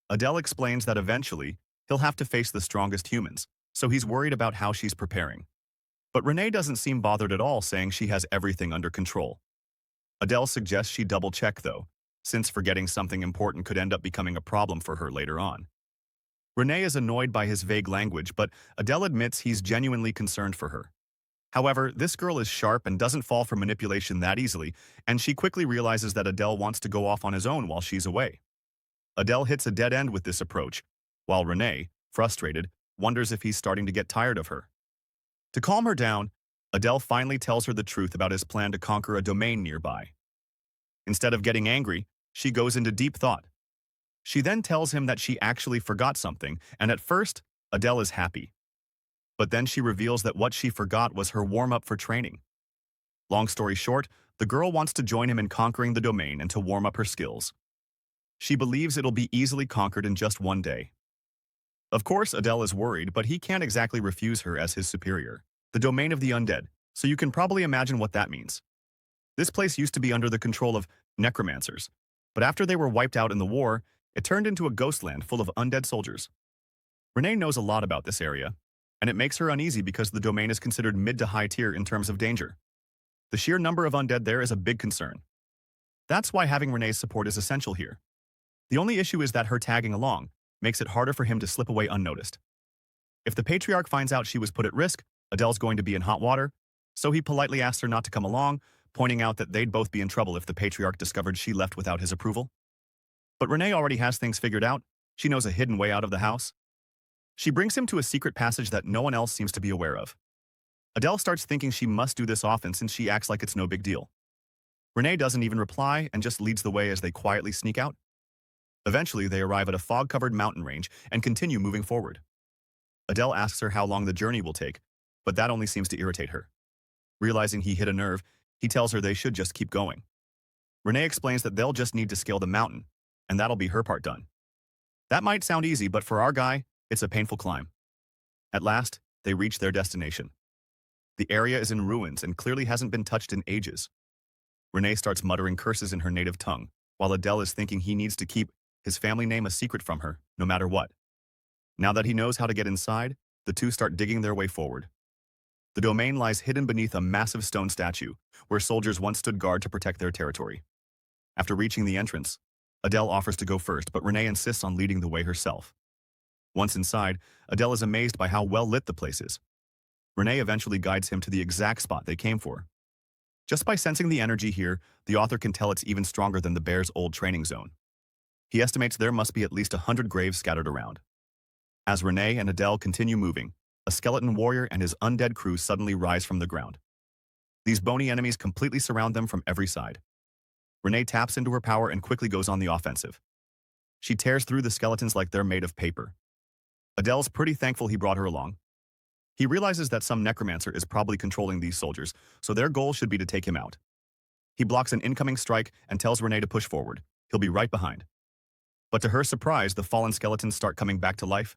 Adele explains that eventually, he'll have to face the strongest humans, so he's worried about how she's preparing. But Renee doesn't seem bothered at all, saying she has everything under control. Adele suggests she double-check, though, since forgetting something important could end up becoming a problem for her later on. Renee is annoyed by his vague language, but Adele admits he's genuinely concerned for her. However, this girl is sharp and doesn't fall for manipulation that easily, and she quickly realizes that Adele wants to go off on his own while she's away. Adele hits a dead end with this approach, while Renee, frustrated, wonders if he's starting to get tired of her. To calm her down, Adele finally tells her the truth about his plan to conquer a domain nearby. Instead of getting angry, she goes into deep thought. She then tells him that she actually forgot something, and at first, Adele is happy. But then she reveals that what she forgot was her warm-up for training. Long story short, the girl wants to join him in conquering the domain and to warm up her skills. She believes it'll be easily conquered in just one day. Of course, Adele is worried, but he can't exactly refuse her as his superior. The domain of the undead, so you can probably imagine what that means. This place used to be under the control of necromancers, but after they were wiped out in the war, it turned into a ghostland full of undead soldiers. Renee knows a lot about this area, and it makes her uneasy because the domain is considered mid to high tier in terms of danger. The sheer number of undead there is a big concern. That's why having Renee's support is essential here. The only issue is that her tagging along makes it harder for him to slip away unnoticed. If the Patriarch finds out she was put at risk, Adele's going to be in hot water, so he politely asks her not to come along, pointing out that they'd both be in trouble if the Patriarch discovered she left without his approval. But Renee already has things figured out. She knows a hidden way out of the house. She brings him to a secret passage that no one else seems to be aware of. Adele starts thinking she must do this often since she acts like it's no big deal. Renee doesn't even reply and just leads the way as they quietly sneak out. Eventually, they arrive at a fog-covered mountain range and continue moving forward. Adele asks her how long the journey will take, but that only seems to irritate her. Realizing he hit a nerve, he tells her they should just keep going. Renee explains that they'll just need to scale the mountain, and that'll be her part done. That might sound easy, but for our guy, it's a painful climb. At last, they reach their destination. The area is in ruins and clearly hasn't been touched in ages. Renee starts muttering curses in her native tongue, while Adele is thinking he needs to keep his family name a secret from her, no matter what. Now that he knows how to get inside, the two start digging their way forward. The domain lies hidden beneath a massive stone statue, where soldiers once stood guard to protect their territory. After reaching the entrance, Adele offers to go first, but Renee insists on leading the way herself. Once inside, Adele is amazed by how well lit the place is. Renee eventually guides him to the exact spot they came for. Just by sensing the energy here, the author can tell it's even stronger than the bear's old training zone. He estimates there must be at least 100 graves scattered around. As Renee and Adele continue moving, a skeleton warrior and his undead crew suddenly rise from the ground. These bony enemies completely surround them from every side. Renee taps into her power and quickly goes on the offensive. She tears through the skeletons like they're made of paper. Adele's pretty thankful he brought her along. He realizes that some necromancer is probably controlling these soldiers, so their goal should be to take him out. He blocks an incoming strike and tells Renee to push forward. He'll be right behind. But to her surprise, the fallen skeletons start coming back to life.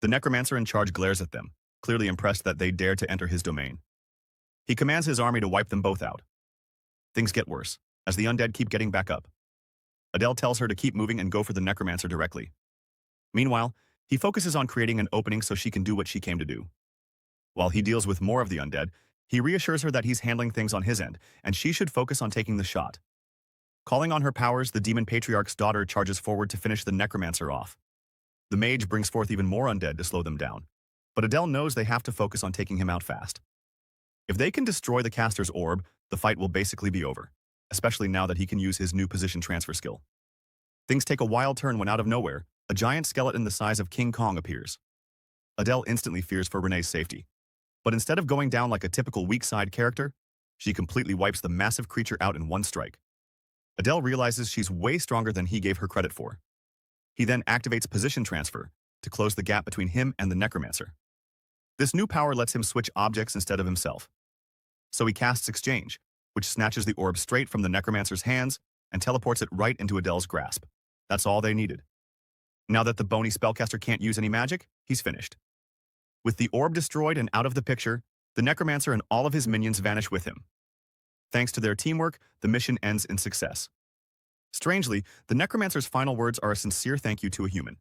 The necromancer in charge glares at them, clearly impressed that they dared to enter his domain. He commands his army to wipe them both out. Things get worse, as the undead keep getting back up. Adele tells her to keep moving and go for the necromancer directly. Meanwhile, he focuses on creating an opening so she can do what she came to do. While he deals with more of the undead, he reassures her that he's handling things on his end, and she should focus on taking the shot. Calling on her powers, the demon patriarch's daughter charges forward to finish the necromancer off. The mage brings forth even more undead to slow them down, but Adele knows they have to focus on taking him out fast. If they can destroy the caster's orb, the fight will basically be over, especially now that he can use his new position transfer skill. Things take a wild turn when out of nowhere, a giant skeleton the size of King Kong appears. Adele instantly fears for Renee's safety. But instead of going down like a typical weak-side character, she completely wipes the massive creature out in one strike. Adele realizes she's way stronger than he gave her credit for. He then activates position transfer to close the gap between him and the necromancer. This new power lets him switch objects instead of himself. So he casts exchange, which snatches the orb straight from the necromancer's hands and teleports it right into Adele's grasp. That's all they needed. Now that the bony spellcaster can't use any magic, he's finished. With the orb destroyed and out of the picture, the necromancer and all of his minions vanish with him. Thanks to their teamwork, the mission ends in success. Strangely, the necromancer's final words are a sincere thank you to a human.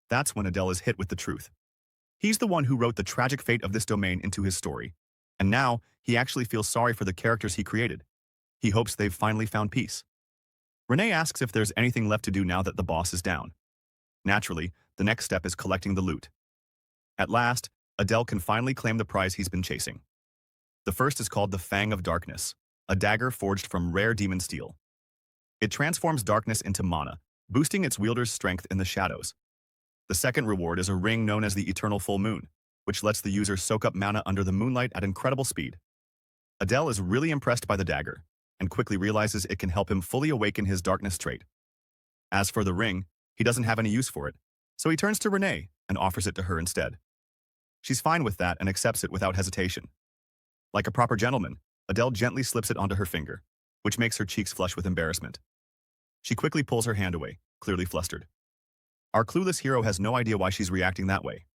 That's when Adele is hit with the truth. He's the one who wrote the tragic fate of this domain into his story, and now he actually feels sorry for the characters he created. He hopes they've finally found peace. Renee asks if there's anything left to do now that the boss is down. Naturally, the next step is collecting the loot. At last, Adele can finally claim the prize he's been chasing. The first is called the Fang of Darkness, a dagger forged from rare demon steel. It transforms darkness into mana, boosting its wielder's strength in the shadows. The second reward is a ring known as the Eternal Full Moon, which lets the user soak up mana under the moonlight at incredible speed. Adele is really impressed by the dagger, and quickly realizes it can help him fully awaken his darkness trait. As for the ring, he doesn't have any use for it, so he turns to Renee and offers it to her instead. She's fine with that and accepts it without hesitation. Like a proper gentleman, Adele gently slips it onto her finger, which makes her cheeks flush with embarrassment. She quickly pulls her hand away, clearly flustered. Our clueless hero has no idea why she's reacting that way.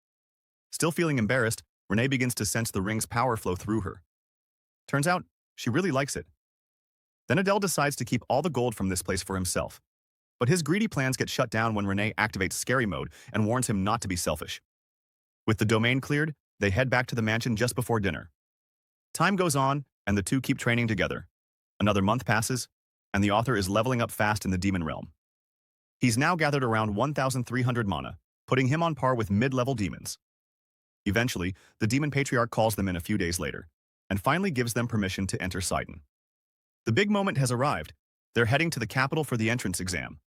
Still feeling embarrassed, Renee begins to sense the ring's power flow through her. Turns out, she really likes it. Then Adele decides to keep all the gold from this place for himself. But his greedy plans get shut down when Renee activates scary mode and warns him not to be selfish. With the domain cleared, they head back to the mansion just before dinner. Time goes on, and the two keep training together. Another month passes, and the author is leveling up fast in the demon realm. He's now gathered around 1,300 mana, putting him on par with mid-level demons. Eventually, the demon patriarch calls them in a few days later, and finally gives them permission to enter Sidon. The big moment has arrived. They're heading to the capital for the entrance exam.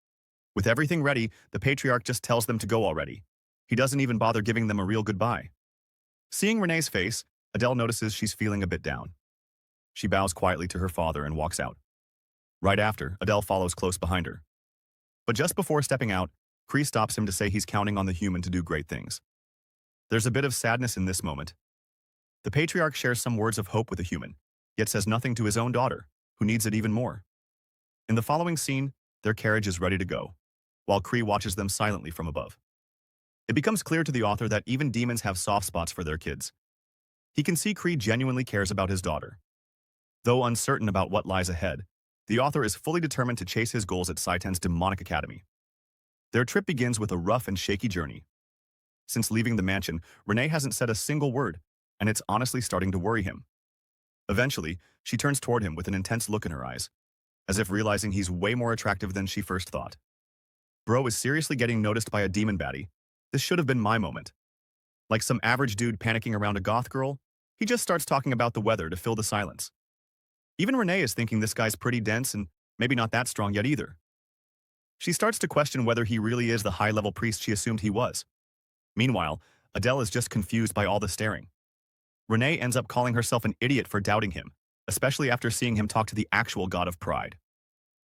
With everything ready, the patriarch just tells them to go already. He doesn't even bother giving them a real goodbye. Seeing Renee's face, Adele notices she's feeling a bit down. She bows quietly to her father and walks out. Right after, Adele follows close behind her. But just before stepping out, Kree stops him to say he's counting on the human to do great things. There's a bit of sadness in this moment. The patriarch shares some words of hope with the human, yet says nothing to his own daughter, who needs it even more. In the following scene, their carriage is ready to go, while Kree watches them silently from above. It becomes clear to the author that even demons have soft spots for their kids. He can see Kree genuinely cares about his daughter. Though uncertain about what lies ahead, the author is fully determined to chase his goals at Saitan's demonic academy. Their trip begins with a rough and shaky journey. Since leaving the mansion, Renee hasn't said a single word, and it's honestly starting to worry him. Eventually, she turns toward him with an intense look in her eyes, as if realizing he's way more attractive than she first thought. Bro is seriously getting noticed by a demon baddie. This should have been my moment. Like some average dude panicking around a goth girl, he just starts talking about the weather to fill the silence. Even Renee is thinking this guy's pretty dense and maybe not that strong yet either. She starts to question whether he really is the high-level priest she assumed he was. Meanwhile, Adele is just confused by all the staring. Renee ends up calling herself an idiot for doubting him, especially after seeing him talk to the actual god of pride.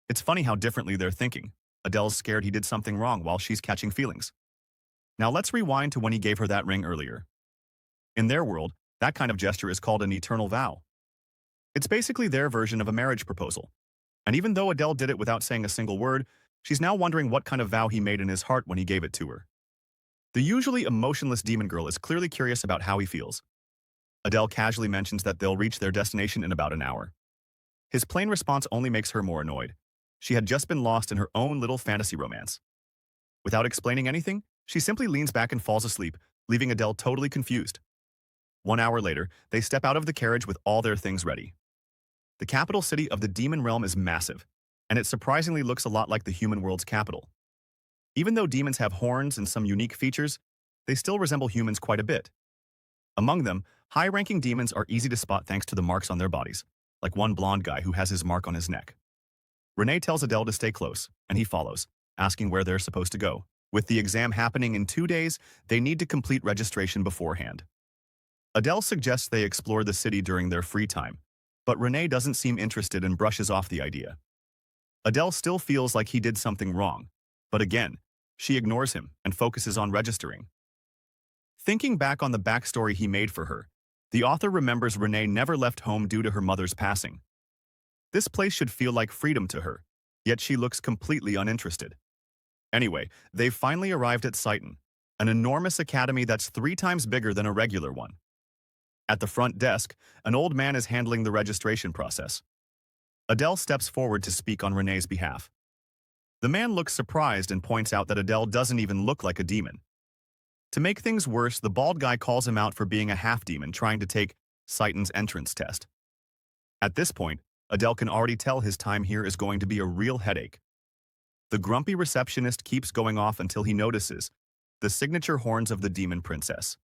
It's funny how differently they're thinking. Adele's scared he did something wrong while she's catching feelings. Now let's rewind to when he gave her that ring earlier. In their world, that kind of gesture is called an eternal vow. It's basically their version of a marriage proposal. And even though Adele did it without saying a single word, she's now wondering what kind of vow he made in his heart when he gave it to her. The usually emotionless demon girl is clearly curious about how he feels. Adele casually mentions that they'll reach their destination in about an hour. His plain response only makes her more annoyed. She had just been lost in her own little fantasy romance. Without explaining anything, she simply leans back and falls asleep, leaving Adele totally confused. 1 hour later, they step out of the carriage with all their things ready. The capital city of the demon realm is massive, and it surprisingly looks a lot like the human world's capital. Even though demons have horns and some unique features, they still resemble humans quite a bit. Among them, high-ranking demons are easy to spot thanks to the marks on their bodies, like one blonde guy who has his mark on his neck. Renee tells Adele to stay close, and he follows, asking where they're supposed to go. With the exam happening in 2 days, they need to complete registration beforehand. Adele suggests they explore the city during their free time, but Renee doesn't seem interested and brushes off the idea. Adele still feels like he did something wrong, but again, she ignores him and focuses on registering. Thinking back on the backstory he made for her, the author remembers Renee never left home due to her mother's passing. This place should feel like freedom to her, yet she looks completely uninterested. Anyway, they've finally arrived at Citon, an enormous academy that's 3 times bigger than a regular one. At the front desk, an old man is handling the registration process. Adele steps forward to speak on Renee's behalf. The man looks surprised and points out that Adele doesn't even look like a demon. To make things worse, the bald guy calls him out for being a half-demon trying to take Citon's entrance test. At this point, Adele can already tell his time here is going to be a real headache. The grumpy receptionist keeps going off until he notices the signature horns of the demon princess.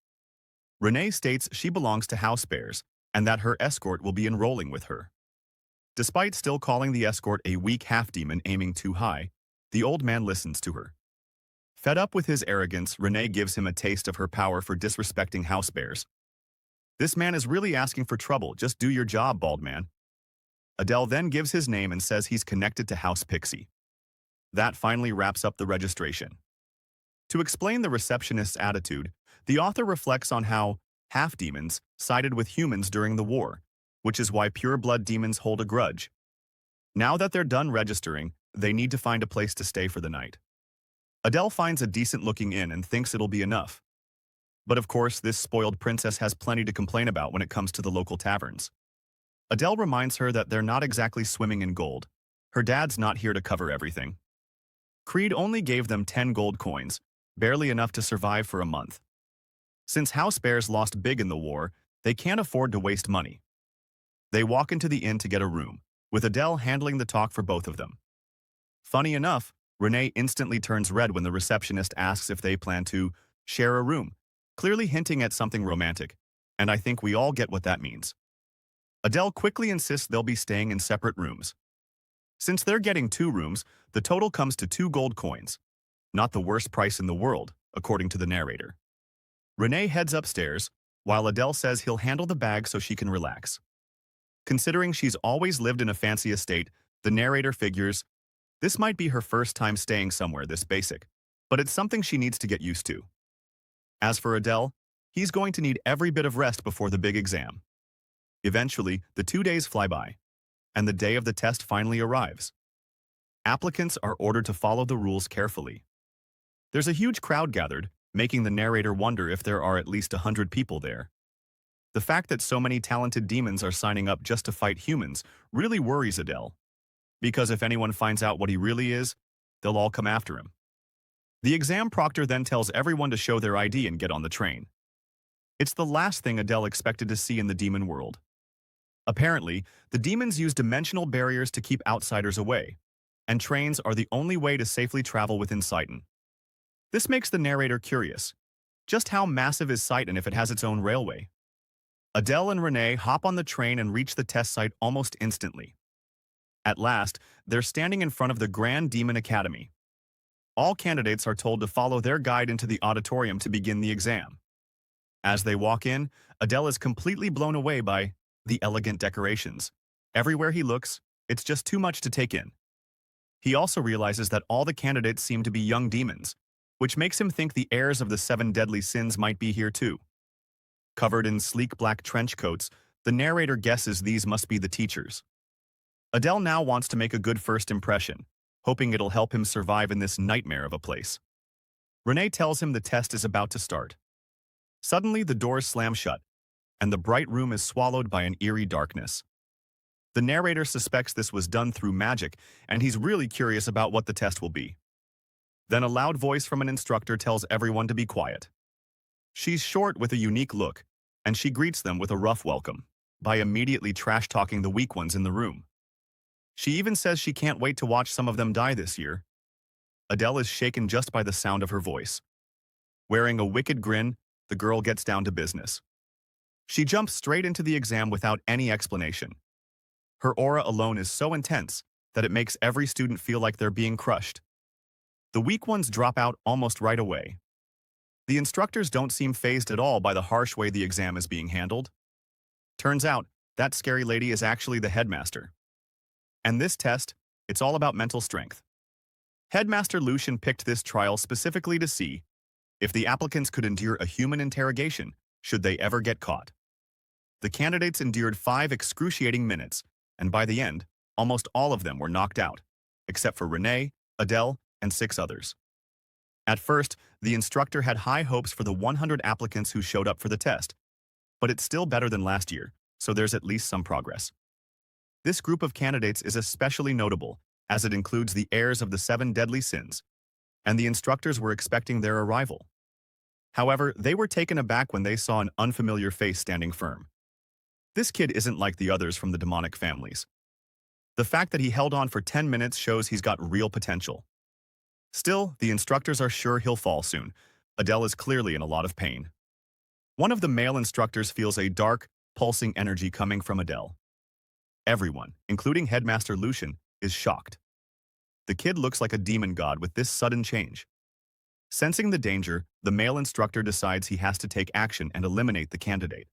Renee states she belongs to House Bears and that her escort will be enrolling with her. Despite still calling the escort a weak half-demon aiming too high, the old man listens to her. Fed up with his arrogance, Renee gives him a taste of her power for disrespecting House Bears. This man is really asking for trouble, just do your job, bald man. Adele then gives his name and says he's connected to House Pixie. That finally wraps up the registration. To explain the receptionist's attitude, the author reflects on how half-demons sided with humans during the war, which is why pure-blood demons hold a grudge. Now that they're done registering, they need to find a place to stay for the night. Adele finds a decent-looking inn and thinks it'll be enough. But of course, this spoiled princess has plenty to complain about when it comes to the local taverns. Adele reminds her that they're not exactly swimming in gold. Her dad's not here to cover everything. Creed only gave them 10 gold coins, barely enough to survive for a month. Since House Bears lost big in the war, they can't afford to waste money. They walk into the inn to get a room, with Adele handling the talk for both of them. Funny enough, Renee instantly turns red when the receptionist asks if they plan to share a room, clearly hinting at something romantic, and I think we all get what that means. Adele quickly insists they'll be staying in separate rooms. Since they're getting 2 rooms, the total comes to 2 gold coins. Not the worst price in the world, according to the narrator. Renee heads upstairs, while Adele says he'll handle the bag so she can relax. Considering she's always lived in a fancy estate, the narrator figures this might be her first time staying somewhere this basic, but it's something she needs to get used to. As for Adele, he's going to need every bit of rest before the big exam. Eventually, the 2 days fly by, and the day of the test finally arrives. Applicants are ordered to follow the rules carefully. There's a huge crowd gathered, making the narrator wonder if there are at least 100 people there. The fact that so many talented demons are signing up just to fight humans really worries Adele, because if anyone finds out what he really is, they'll all come after him. The exam proctor then tells everyone to show their ID and get on the train. It's the last thing Adele expected to see in the demon world. Apparently, the demons use dimensional barriers to keep outsiders away, and trains are the only way to safely travel within Citon. This makes the narrator curious. Just how massive is Citon if it has its own railway? Adele and Renee hop on the train and reach the test site almost instantly. At last, they're standing in front of the Grand Demon Academy. All candidates are told to follow their guide into the auditorium to begin the exam. As they walk in, Adele is completely blown away by the elegant decorations. Everywhere he looks, it's just too much to take in. He also realizes that all the candidates seem to be young demons, which makes him think the heirs of the 7 deadly sins might be here too. Covered in sleek black trench coats, The narrator guesses these must be the teachers. Adele now wants to make a good first impression, hoping it'll help him survive in this nightmare of a place. Renee tells him the test is about to start. Suddenly, the doors slam shut, and the bright room is swallowed by an eerie darkness. The narrator suspects this was done through magic, and he's really curious about what the test will be. Then a loud voice from an instructor tells everyone to be quiet. She's short with a unique look, and she greets them with a rough welcome by immediately trash-talking the weak ones in the room. She even says she can't wait to watch some of them die this year. Adele is shaken just by the sound of her voice. Wearing a wicked grin, the girl gets down to business. She jumps straight into the exam without any explanation. Her aura alone is so intense that it makes every student feel like they're being crushed. The weak ones drop out almost right away. The instructors don't seem fazed at all by the harsh way the exam is being handled. Turns out, that scary lady is actually the headmaster. And this test, it's all about mental strength. Headmaster Lucian picked this trial specifically to see if the applicants could endure a human interrogation should they ever get caught. The candidates endured 5 excruciating minutes, and by the end, almost all of them were knocked out, except for Renee, Adele, and 6 others. At first, the instructor had high hopes for the 100 applicants who showed up for the test, but it's still better than last year, so there's at least some progress. This group of candidates is especially notable, as it includes the heirs of the 7 deadly sins, and the instructors were expecting their arrival. However, they were taken aback when they saw an unfamiliar face standing firm. This kid isn't like the others from the demonic families. The fact that he held on for 10 minutes shows he's got real potential. Still, the instructors are sure he'll fall soon. Adele is clearly in a lot of pain. One of the male instructors feels a dark, pulsing energy coming from Adele. Everyone, including Headmaster Lucian, is shocked. The kid looks like a demon god with this sudden change. Sensing the danger, the male instructor decides he has to take action and eliminate the candidate.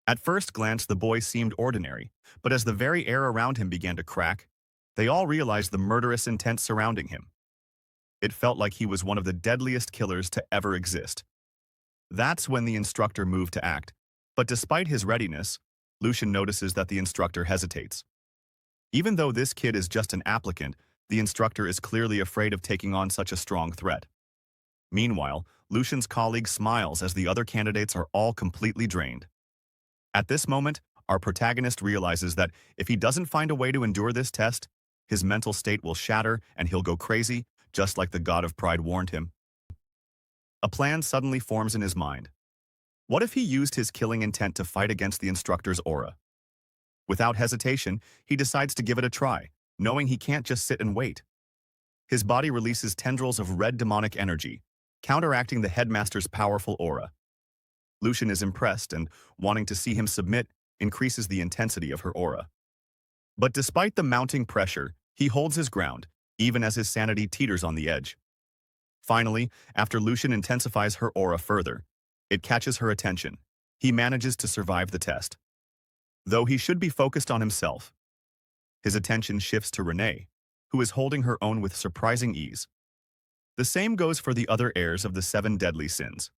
At first glance, the boy seemed ordinary, but as the very air around him began to crack, they all realized the murderous intent surrounding him. It felt like he was one of the deadliest killers to ever exist. That's when the instructor moved to act, but despite his readiness, Lucian notices that the instructor hesitates. Even though this kid is just an applicant, the instructor is clearly afraid of taking on such a strong threat. Meanwhile, Lucian's colleague smiles as the other candidates are all completely drained. At this moment, our protagonist realizes that if he doesn't find a way to endure this test, his mental state will shatter and he'll go crazy, just like the god of pride warned him. A plan suddenly forms in his mind. What if he used his killing intent to fight against the instructor's aura? Without hesitation, he decides to give it a try, knowing he can't just sit and wait. His body releases tendrils of red demonic energy, counteracting the headmaster's powerful aura. Lucian is impressed and, wanting to see him submit, increases the intensity of her aura. But despite the mounting pressure, he holds his ground, even as his sanity teeters on the edge. Finally, after Lucian intensifies her aura further, it catches her attention. He manages to survive the test. Though he should be focused on himself, his attention shifts to Renee, who is holding her own with surprising ease. The same goes for the other heirs of the 7 deadly sins.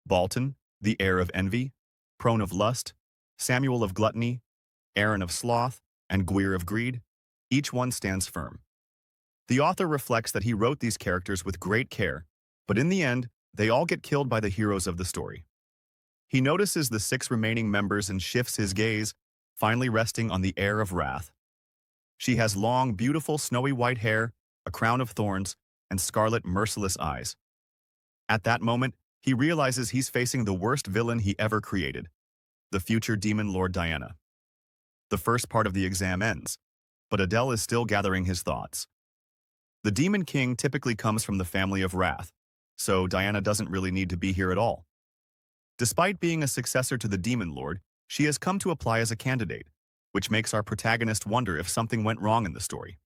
Balton, the heir of envy, Prone of lust, Samuel of gluttony, Aaron of sloth, and Gwir of greed, each one stands firm. The author reflects that he wrote these characters with great care, but in the end, they all get killed by the heroes of the story. He notices the 6 remaining members and shifts his gaze, finally resting on the heir of wrath. She has long, beautiful, snowy white hair, a crown of thorns, and scarlet, merciless eyes. At that moment, he realizes he's facing the worst villain he ever created, the future demon lord Diana. The first part of the exam ends, but Adele is still gathering his thoughts. The Demon King typically comes from the family of Wrath, so Diana doesn't really need to be here at all. Despite being a successor to the Demon Lord, she has come to apply as a candidate, which makes our protagonist wonder if something went wrong in the story.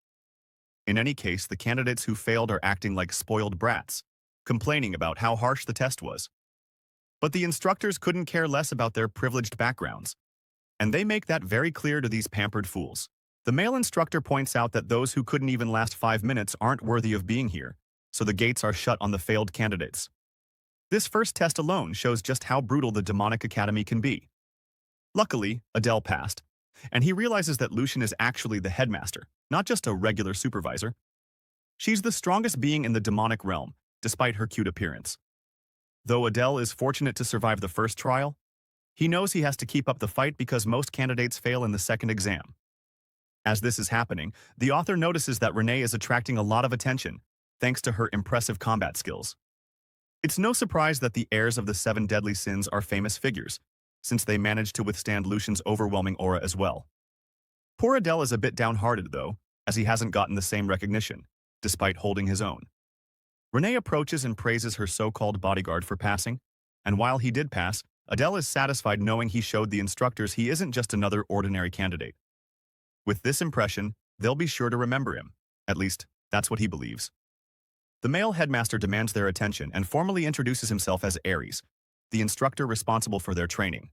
In any case, the candidates who failed are acting like spoiled brats, complaining about how harsh the test was. But the instructors couldn't care less about their privileged backgrounds, and they make that very clear to these pampered fools. The male instructor points out that those who couldn't even last 5 minutes aren't worthy of being here, so the gates are shut on the failed candidates. This first test alone shows just how brutal the demonic academy can be. Luckily, Adele passed, and he realizes that Lucian is actually the headmaster, not just a regular supervisor. She's the strongest being in the demonic realm, despite her cute appearance. Though Adele is fortunate to survive the first trial, he knows he has to keep up the fight because most candidates fail in the second exam. As this is happening, the author notices that Renee is attracting a lot of attention, thanks to her impressive combat skills. It's no surprise that the heirs of the 7 deadly sins are famous figures, since they managed to withstand Lucian's overwhelming aura as well. Poor Adele is a bit downhearted, though, as he hasn't gotten the same recognition, despite holding his own. Renee approaches and praises her so-called bodyguard for passing, and while he did pass, Adele is satisfied knowing he showed the instructors he isn't just another ordinary candidate. With this impression, they'll be sure to remember him. At least, that's what he believes. The male headmaster demands their attention and formally introduces himself as Ares, the instructor responsible for their training.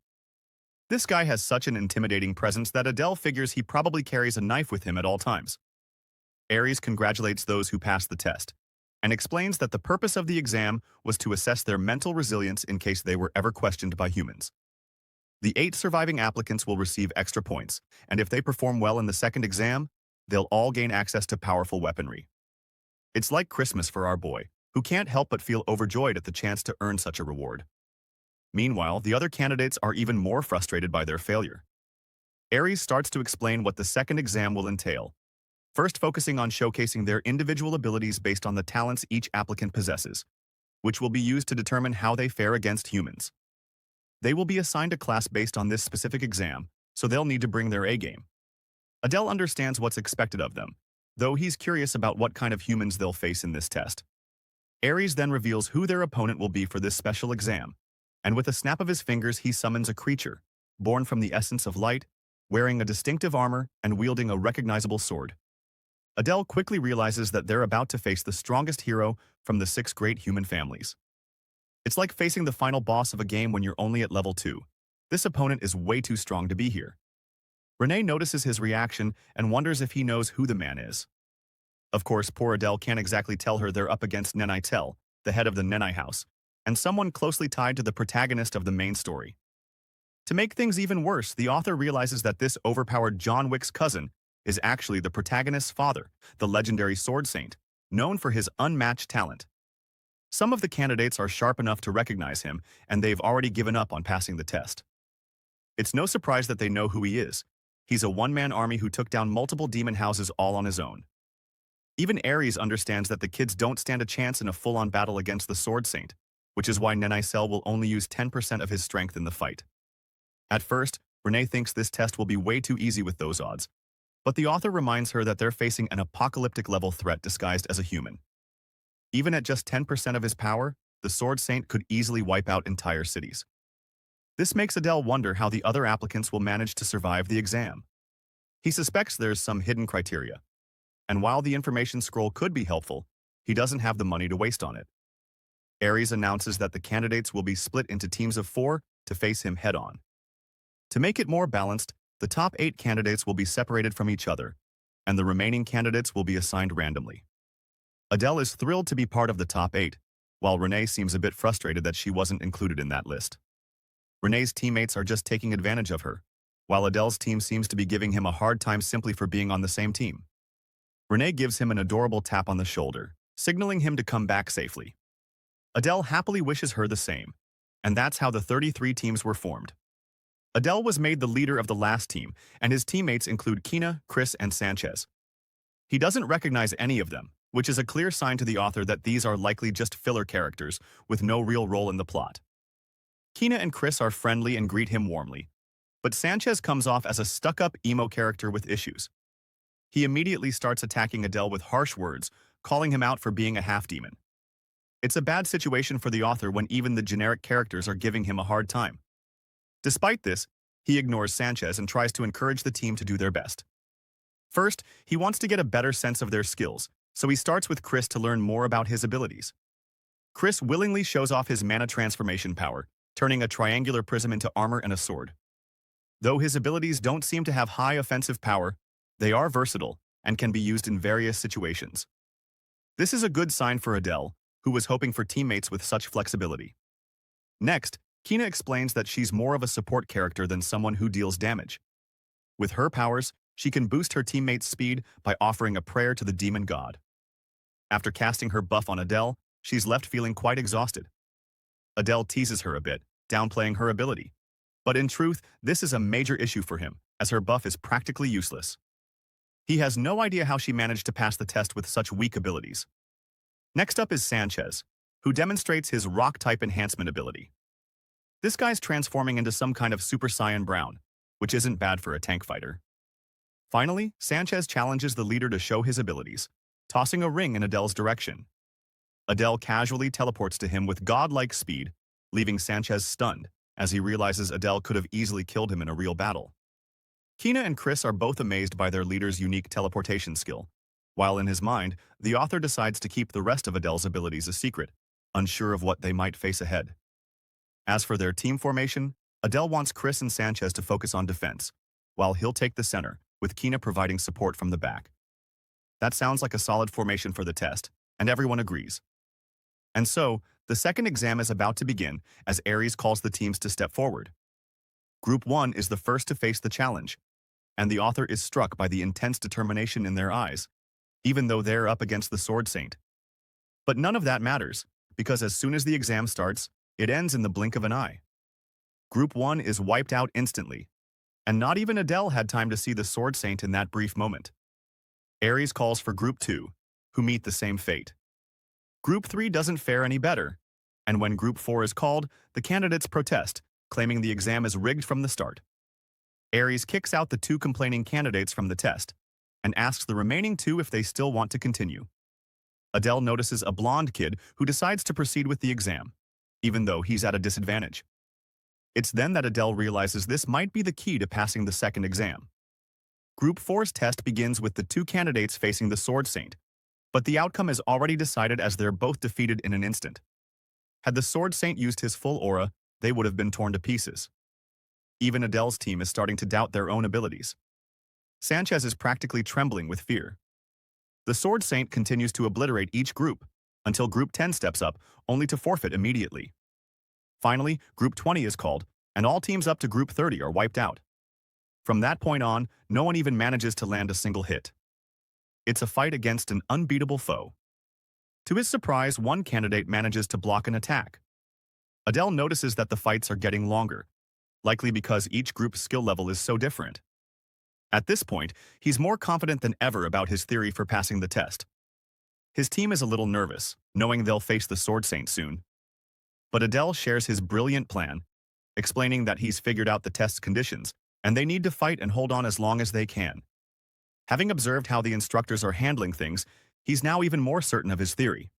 This guy has such an intimidating presence that Adele figures he probably carries a knife with him at all times. Ares congratulates those who passed the test, and explains that the purpose of the exam was to assess their mental resilience in case they were ever questioned by humans. The 8 surviving applicants will receive extra points, and if they perform well in the second exam, they'll all gain access to powerful weaponry. It's like Christmas for our boy, who can't help but feel overjoyed at the chance to earn such a reward. Meanwhile, the other candidates are even more frustrated by their failure. Ares starts to explain what the second exam will entail, first focusing on showcasing their individual abilities based on the talents each applicant possesses, which will be used to determine how they fare against humans. They will be assigned a class based on this specific exam, so they'll need to bring their A-game. Adele understands what's expected of them, though he's curious about what kind of humans they'll face in this test. Ares then reveals who their opponent will be for this special exam, and with a snap of his fingers he summons a creature, born from the essence of light, wearing a distinctive armor and wielding a recognizable sword. Adele quickly realizes that they're about to face the strongest hero from the 6 great human families. It's like facing the final boss of a game when you're only at level 2. This opponent is way too strong to be here. Renee notices his reaction and wonders if he knows who the man is. Of course, poor Adele can't exactly tell her they're up against Nenai, the head of the Nenai house, and someone closely tied to the protagonist of the main story. To make things even worse, the author realizes that this overpowered John Wick's cousin is actually the protagonist's father, the legendary sword saint, known for his unmatched talent. Some of the candidates are sharp enough to recognize him, and they've already given up on passing the test. It's no surprise that they know who he is. He's a one-man army who took down multiple demon houses all on his own. Even Ares understands that the kids don't stand a chance in a full-on battle against the sword saint, which is why Nenai will only use 10% of his strength in the fight. At first, Renee thinks this test will be way too easy with those odds, but the author reminds her that they're facing an apocalyptic-level threat disguised as a human. Even at just 10% of his power, the Sword Saint could easily wipe out entire cities. This makes Adele wonder how the other applicants will manage to survive the exam. He suspects there's some hidden criteria, and while the information scroll could be helpful, he doesn't have the money to waste on it. Ares announces that the candidates will be split into teams of 4 to face him head-on. To make it more balanced, the top 8 candidates will be separated from each other, and the remaining candidates will be assigned randomly. Adele is thrilled to be part of the top 8, while Renee seems a bit frustrated that she wasn't included in that list. Renee's teammates are just taking advantage of her, while Adele's team seems to be giving him a hard time simply for being on the same team. Renee gives him an adorable tap on the shoulder, signaling him to come back safely. Adele happily wishes her the same, and that's how the 33 teams were formed. Adele was made the leader of the last team, and his teammates include Kina, Chris, and Sanchez. He doesn't recognize any of them, which is a clear sign to the author that these are likely just filler characters with no real role in the plot. Kina and Chris are friendly and greet him warmly, but Sanchez comes off as a stuck-up emo character with issues. He immediately starts attacking Adele with harsh words, calling him out for being a half-demon. It's a bad situation for the author when even the generic characters are giving him a hard time. Despite this, he ignores Sanchez and tries to encourage the team to do their best. First, he wants to get a better sense of their skills, so he starts with Chris to learn more about his abilities. Chris willingly shows off his mana transformation power, turning a triangular prism into armor and a sword. Though his abilities don't seem to have high offensive power, they are versatile and can be used in various situations. This is a good sign for Adele, who was hoping for teammates with such flexibility. Next, Kina explains that she's more of a support character than someone who deals damage. With her powers, she can boost her teammates' speed by offering a prayer to the demon god. After casting her buff on Adele, she's left feeling quite exhausted. Adele teases her a bit, downplaying her ability. But in truth, this is a major issue for him, as her buff is practically useless. He has no idea how she managed to pass the test with such weak abilities. Next up is Sanchez, who demonstrates his rock-type enhancement ability. This guy's transforming into some kind of Super Saiyan Brown, which isn't bad for a tank fighter. Finally, Sanchez challenges the leader to show his abilities, tossing a ring in Adele's direction. Adele casually teleports to him with godlike speed, leaving Sanchez stunned, as he realizes Adele could have easily killed him in a real battle. Kina and Chris are both amazed by their leader's unique teleportation skill, while in his mind, the author decides to keep the rest of Adele's abilities a secret, unsure of what they might face ahead. As for their team formation, Adele wants Chris and Sanchez to focus on defense, while he'll take the center, with Kina providing support from the back. That sounds like a solid formation for the test, and everyone agrees. And so, the second exam is about to begin as Ares calls the teams to step forward. Group 1 is the first to face the challenge, and the author is struck by the intense determination in their eyes, even though they're up against the Sword Saint. But none of that matters, because as soon as the exam starts, it ends in the blink of an eye. Group 1 is wiped out instantly, and not even Adele had time to see the Sword Saint in that brief moment. Ares calls for Group 2, who meet the same fate. Group 3 doesn't fare any better, and when Group 4 is called, the candidates protest, claiming the exam is rigged from the start. Ares kicks out the 2 complaining candidates from the test, and asks the remaining 2 if they still want to continue. Adele notices a blonde kid who decides to proceed with the exam, even though he's at a disadvantage. It's then that Adele realizes this might be the key to passing the second exam. Group 4's test begins with the 2 candidates facing the Sword Saint, but the outcome is already decided as they're both defeated in an instant. Had the Sword Saint used his full aura, they would have been torn to pieces. Even Adele's team is starting to doubt their own abilities. Sanchez is practically trembling with fear. The Sword Saint continues to obliterate each group, until Group 10 steps up, only to forfeit immediately. Finally, Group 20 is called, and all teams up to Group 30 are wiped out. From that point on, no one even manages to land a single hit. It's a fight against an unbeatable foe. To his surprise, one candidate manages to block an attack. Adele notices that the fights are getting longer, likely because each group's skill level is so different. At this point, he's more confident than ever about his theory for passing the test. His team is a little nervous, knowing they'll face the Sword Saint soon. But Adele shares his brilliant plan, explaining that he's figured out the test's conditions, and they need to fight and hold on as long as they can. Having observed how the instructors are handling things, he's now even more certain of his theory.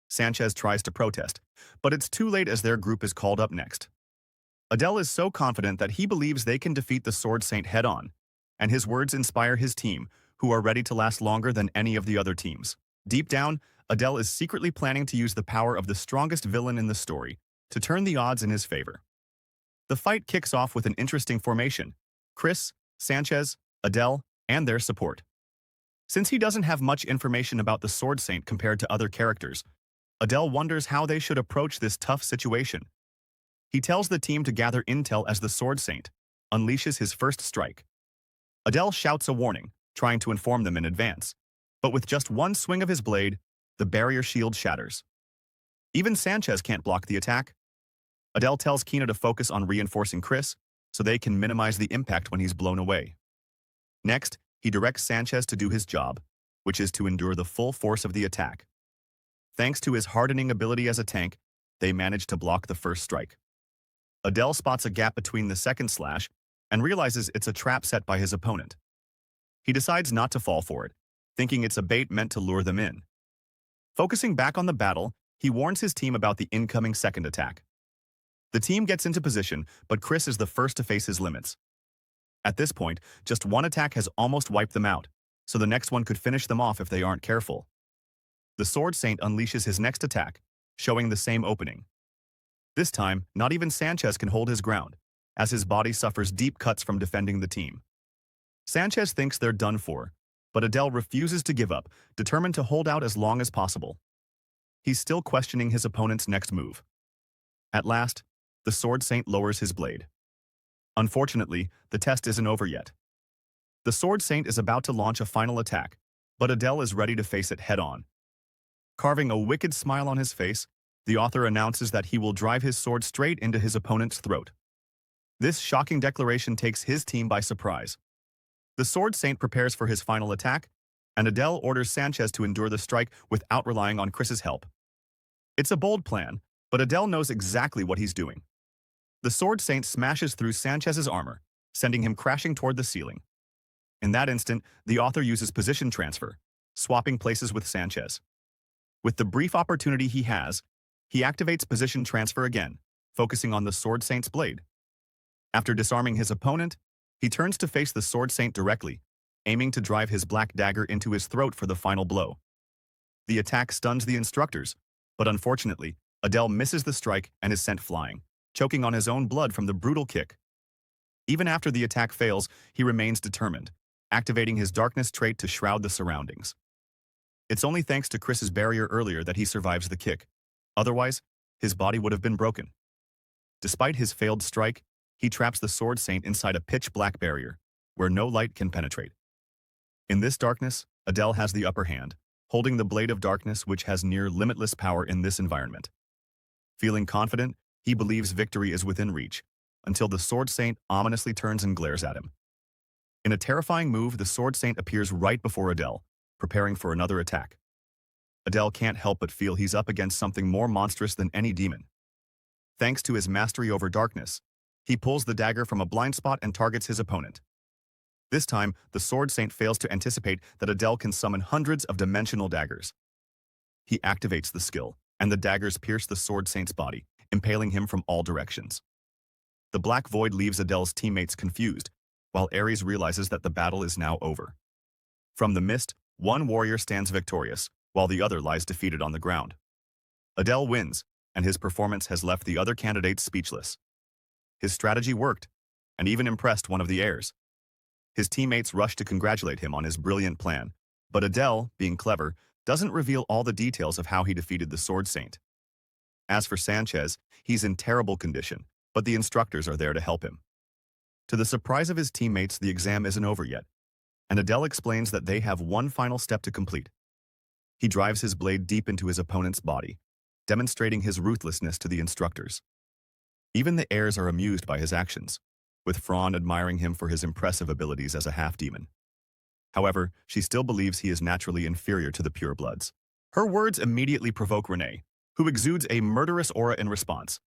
Sanchez tries to protest, but it's too late as their group is called up next. Adele is so confident that he believes they can defeat the Sword Saint head-on, and his words inspire his team, who are ready to last longer than any of the other teams. Deep down, Adele is secretly planning to use the power of the strongest villain in the story to turn the odds in his favor. The fight kicks off with an interesting formation: Chris, Sanchez, Adele, and their support. Since he doesn't have much information about the Sword Saint compared to other characters, Adele wonders how they should approach this tough situation. He tells the team to gather intel as the Sword Saint unleashes his first strike. Adele shouts a warning, trying to inform them in advance, but with just one swing of his blade, the barrier shield shatters. Even Sanchez can't block the attack. Adele tells Kina to focus on reinforcing Chris so they can minimize the impact when he's blown away. Next, he directs Sanchez to do his job, which is to endure the full force of the attack. Thanks to his hardening ability as a tank, they manage to block the first strike. Adele spots a gap between the second slash and realizes it's a trap set by his opponent. He decides not to fall for it, thinking it's a bait meant to lure them in. Focusing back on the battle, he warns his team about the incoming second attack. The team gets into position, but Chris is the first to face his limits. At this point, just one attack has almost wiped them out, so the next one could finish them off if they aren't careful. The Sword Saint unleashes his next attack, showing the same opening. This time, not even Sanchez can hold his ground, as his body suffers deep cuts from defending the team. Sanchez thinks they're done for, but Adele refuses to give up, determined to hold out as long as possible. He's still questioning his opponent's next move. At last, The Sword Saint lowers his blade. Unfortunately, the test isn't over yet. The Sword Saint is about to launch a final attack, but Adele is ready to face it head-on. Carving a wicked smile on his face, the author announces that he will drive his sword straight into his opponent's throat. This shocking declaration takes his team by surprise. The Sword Saint prepares for his final attack, and Adele orders Sanchez to endure the strike without relying on Chris's help. It's a bold plan, but Adele knows exactly what he's doing. The Sword Saint smashes through Sanchez's armor, sending him crashing toward the ceiling. In that instant, the author uses position transfer, swapping places with Sanchez. With the brief opportunity he has, he activates position transfer again, focusing on the Sword Saint's blade. After disarming his opponent, he turns to face the Sword Saint directly, aiming to drive his black dagger into his throat for the final blow. The attack stuns the instructors, but unfortunately, Adele misses the strike and is sent flying, choking on his own blood from the brutal kick. Even after the attack fails, he remains determined, activating his darkness trait to shroud the surroundings. It's only thanks to Chris's barrier earlier that he survives the kick. Otherwise, his body would have been broken. Despite his failed strike, he traps the Sword Saint inside a pitch-black barrier, where no light can penetrate. In this darkness, Adele has the upper hand, holding the Blade of Darkness, which has near limitless power in this environment. Feeling confident, he believes victory is within reach, until the Sword Saint ominously turns and glares at him. In a terrifying move, the Sword Saint appears right before Adele, preparing for another attack. Adele can't help but feel he's up against something more monstrous than any demon. Thanks to his mastery over darkness, he pulls the dagger from a blind spot and targets his opponent. This time, the Sword Saint fails to anticipate that Adele can summon hundreds of dimensional daggers. He activates the skill, and the daggers pierce the Sword Saint's body, impaling him from all directions. The black void leaves Adele's teammates confused, while Ares realizes that the battle is now over. From the mist, one warrior stands victorious, while the other lies defeated on the ground. Adele wins, and his performance has left the other candidates speechless. His strategy worked, and even impressed one of the heirs. His teammates rush to congratulate him on his brilliant plan, but Adele, being clever, doesn't reveal all the details of how he defeated the Sword Saint. As for Sanchez, he's in terrible condition, but the instructors are there to help him. To the surprise of his teammates, the exam isn't over yet, and Adele explains that they have one final step to complete. He drives his blade deep into his opponent's body, demonstrating his ruthlessness to the instructors. Even the heirs are amused by his actions, with Fran admiring him for his impressive abilities as a half-demon. However, she still believes he is naturally inferior to the purebloods. Her words immediately provoke Renee, who exudes a murderous aura in response.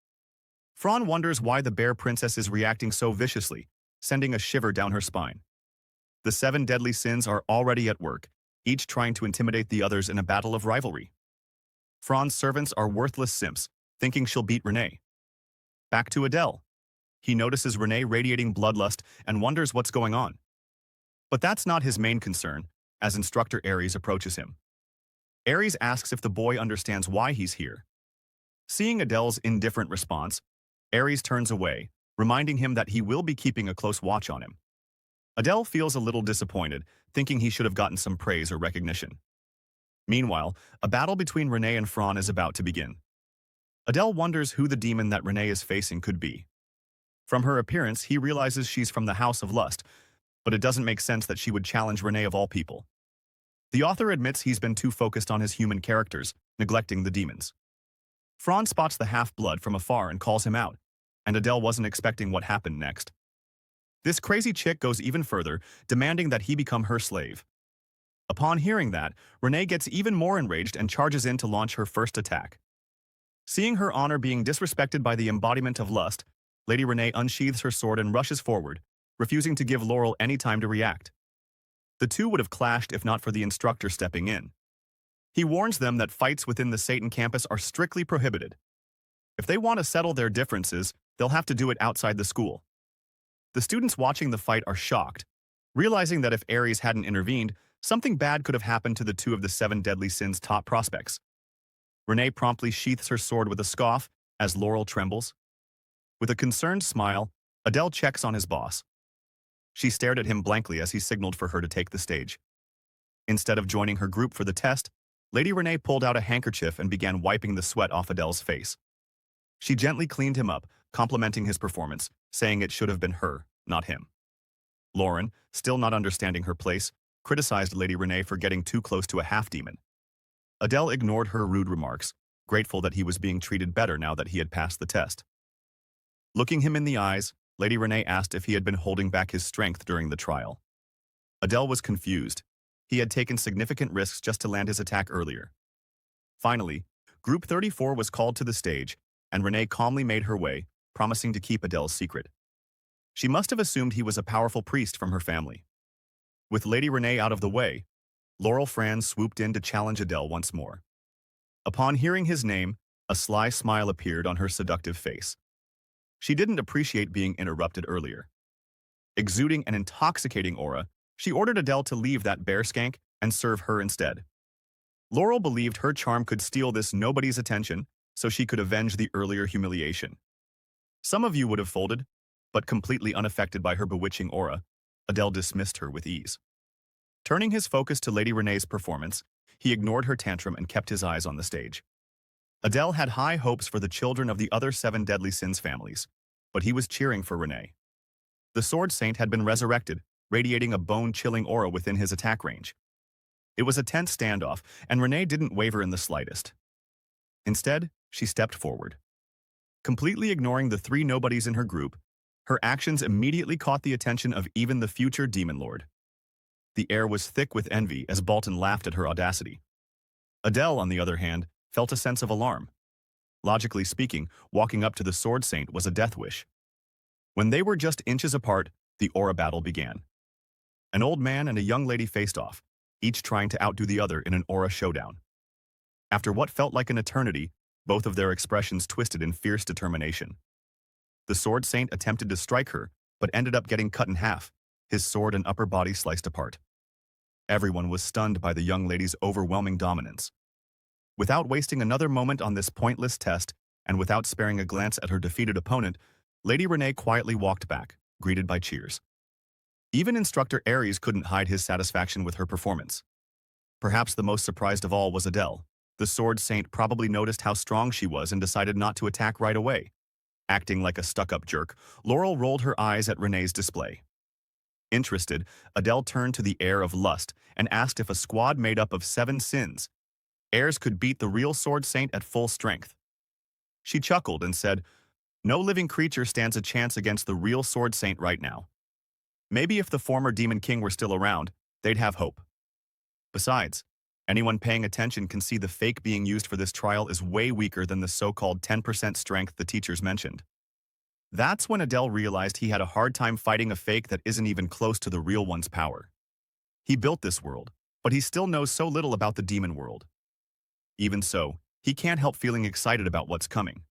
Fran wonders why the bear princess is reacting so viciously, sending a shiver down her spine. The 7 deadly sins are already at work, each trying to intimidate the others in a battle of rivalry. Fran's servants are worthless simps, thinking she'll beat Renee. Back to Adele. He notices Renee radiating bloodlust and wonders what's going on. But that's not his main concern, as instructor Ares approaches him. Ares asks if the boy understands why he's here. Seeing Adele's indifferent response, Ares turns away, reminding him that he will be keeping a close watch on him. Adele feels a little disappointed, thinking he should have gotten some praise or recognition. Meanwhile, a battle between Renee and Fran is about to begin. Adele wonders who the demon that Renee is facing could be. From her appearance, he realizes she's from the House of Lust, but it doesn't make sense that she would challenge Renee of all people. The author admits he's been too focused on his human characters, neglecting the demons. Fran spots the half-blood from afar and calls him out, and Adele wasn't expecting what happened next. This crazy chick goes even further, demanding that he become her slave. Upon hearing that, Renee gets even more enraged and charges in to launch her first attack. Seeing her honor being disrespected by the embodiment of lust, Lady Renee unsheathes her sword and rushes forward, refusing to give Laurel any time to react. The two would have clashed if not for the instructor stepping in. He warns them that fights within the Satan campus are strictly prohibited. If they want to settle their differences, they'll have to do it outside the school. The students watching the fight are shocked, realizing that if Ares hadn't intervened, something bad could have happened to the 2 of the 7 deadly sins' top prospects. Renee promptly sheaths her sword with a scoff as Laurel trembles. With a concerned smile, Adele checks on his boss. She stared at him blankly as he signaled for her to take the stage. Instead of joining her group for the test, Lady Renee pulled out a handkerchief and began wiping the sweat off Adele's face. She gently cleaned him up, complimenting his performance, saying it should have been her, not him. Lauren, still not understanding her place, criticized Lady Renee for getting too close to a half-demon. Adele ignored her rude remarks, grateful that he was being treated better now that he had passed the test. Looking him in the eyes, Lady Renee asked if he had been holding back his strength during the trial. Adele was confused. He had taken significant risks just to land his attack earlier. Finally, Group 34 was called to the stage, and Renee calmly made her way, promising to keep Adele's secret. She must have assumed he was a powerful priest from her family. With Lady Renee out of the way, Laurel Franz swooped in to challenge Adele once more. Upon hearing his name, a sly smile appeared on her seductive face. She didn't appreciate being interrupted earlier. Exuding an intoxicating aura, she ordered Adele to leave that bear skank and serve her instead. Laurel believed her charm could steal this nobody's attention, so she could avenge the earlier humiliation. Some of you would have folded, but completely unaffected by her bewitching aura, Adele dismissed her with ease. Turning his focus to Lady Renee's performance, he ignored her tantrum and kept his eyes on the stage. Adele had high hopes for the children of the other 7 deadly sins families, but he was cheering for Renee. The Sword Saint had been resurrected, radiating a bone-chilling aura within his attack range. It was a tense standoff, and Renee didn't waver in the slightest. Instead, she stepped forward. Completely ignoring the 3 nobodies in her group, her actions immediately caught the attention of even the future Demon Lord. The air was thick with envy as Baltan laughed at her audacity. Adele, on the other hand, felt a sense of alarm. Logically speaking, walking up to the Sword Saint was a death wish. When they were just inches apart, the aura battle began. An old man and a young lady faced off, each trying to outdo the other in an aura showdown. After what felt like an eternity, both of their expressions twisted in fierce determination. The Sword Saint attempted to strike her, but ended up getting cut in half, his sword and upper body sliced apart. Everyone was stunned by the young lady's overwhelming dominance. Without wasting another moment on this pointless test, and without sparing a glance at her defeated opponent, Lady Renee quietly walked back, greeted by cheers. Even Instructor Ares couldn't hide his satisfaction with her performance. Perhaps the most surprised of all was Adele. The Sword Saint probably noticed how strong she was and decided not to attack right away. Acting like a stuck-up jerk, Laurel rolled her eyes at Renee's display. Interested, Adele turned to the heir of lust and asked if a squad made up of 7 sins, heirs could beat the real Sword Saint at full strength. She chuckled and said, "No living creature stands a chance against the real Sword Saint right now. Maybe if the former Demon King were still around, they'd have hope. Besides, anyone paying attention can see the fake being used for this trial is way weaker than the so-called 10% strength the teachers mentioned." That's when Adele realized he had a hard time fighting a fake that isn't even close to the real one's power. He built this world, but he still knows so little about the demon world. Even so, he can't help feeling excited about what's coming.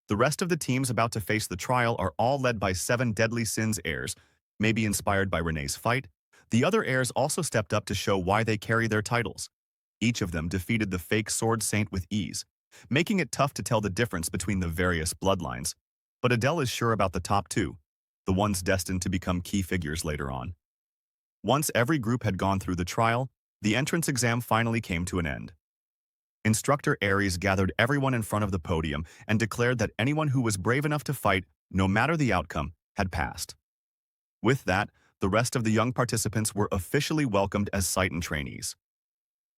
The rest of the teams about to face the trial are all led by 7 deadly sins heirs, maybe inspired by Renee's fight. The other heirs also stepped up to show why they carry their titles. Each of them defeated the fake Sword Saint with ease, making it tough to tell the difference between the various bloodlines. But Adele is sure about the top 2, the ones destined to become key figures later on. Once every group had gone through the trial, the entrance exam finally came to an end. Instructor Ares gathered everyone in front of the podium and declared that anyone who was brave enough to fight, no matter the outcome, had passed. With that, the rest of the young participants were officially welcomed as Citan trainees.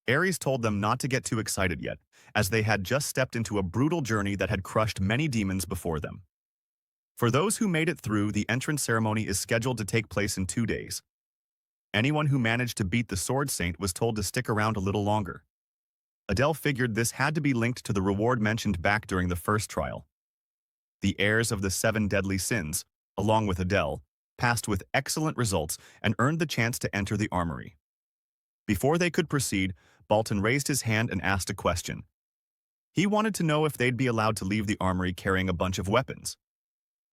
Ares told them not to get too excited yet, as they had just stepped into a brutal journey that had crushed many demons before them. For those who made it through, the entrance ceremony is scheduled to take place in 2 days. Anyone who managed to beat the Sword Saint was told to stick around a little longer. Adele figured this had to be linked to the reward mentioned back during the first trial. The heirs of the 7 deadly sins, along with Adele, passed with excellent results and earned the chance to enter the armory. Before they could proceed, Baltan raised his hand and asked a question. He wanted to know if they'd be allowed to leave the armory carrying a bunch of weapons.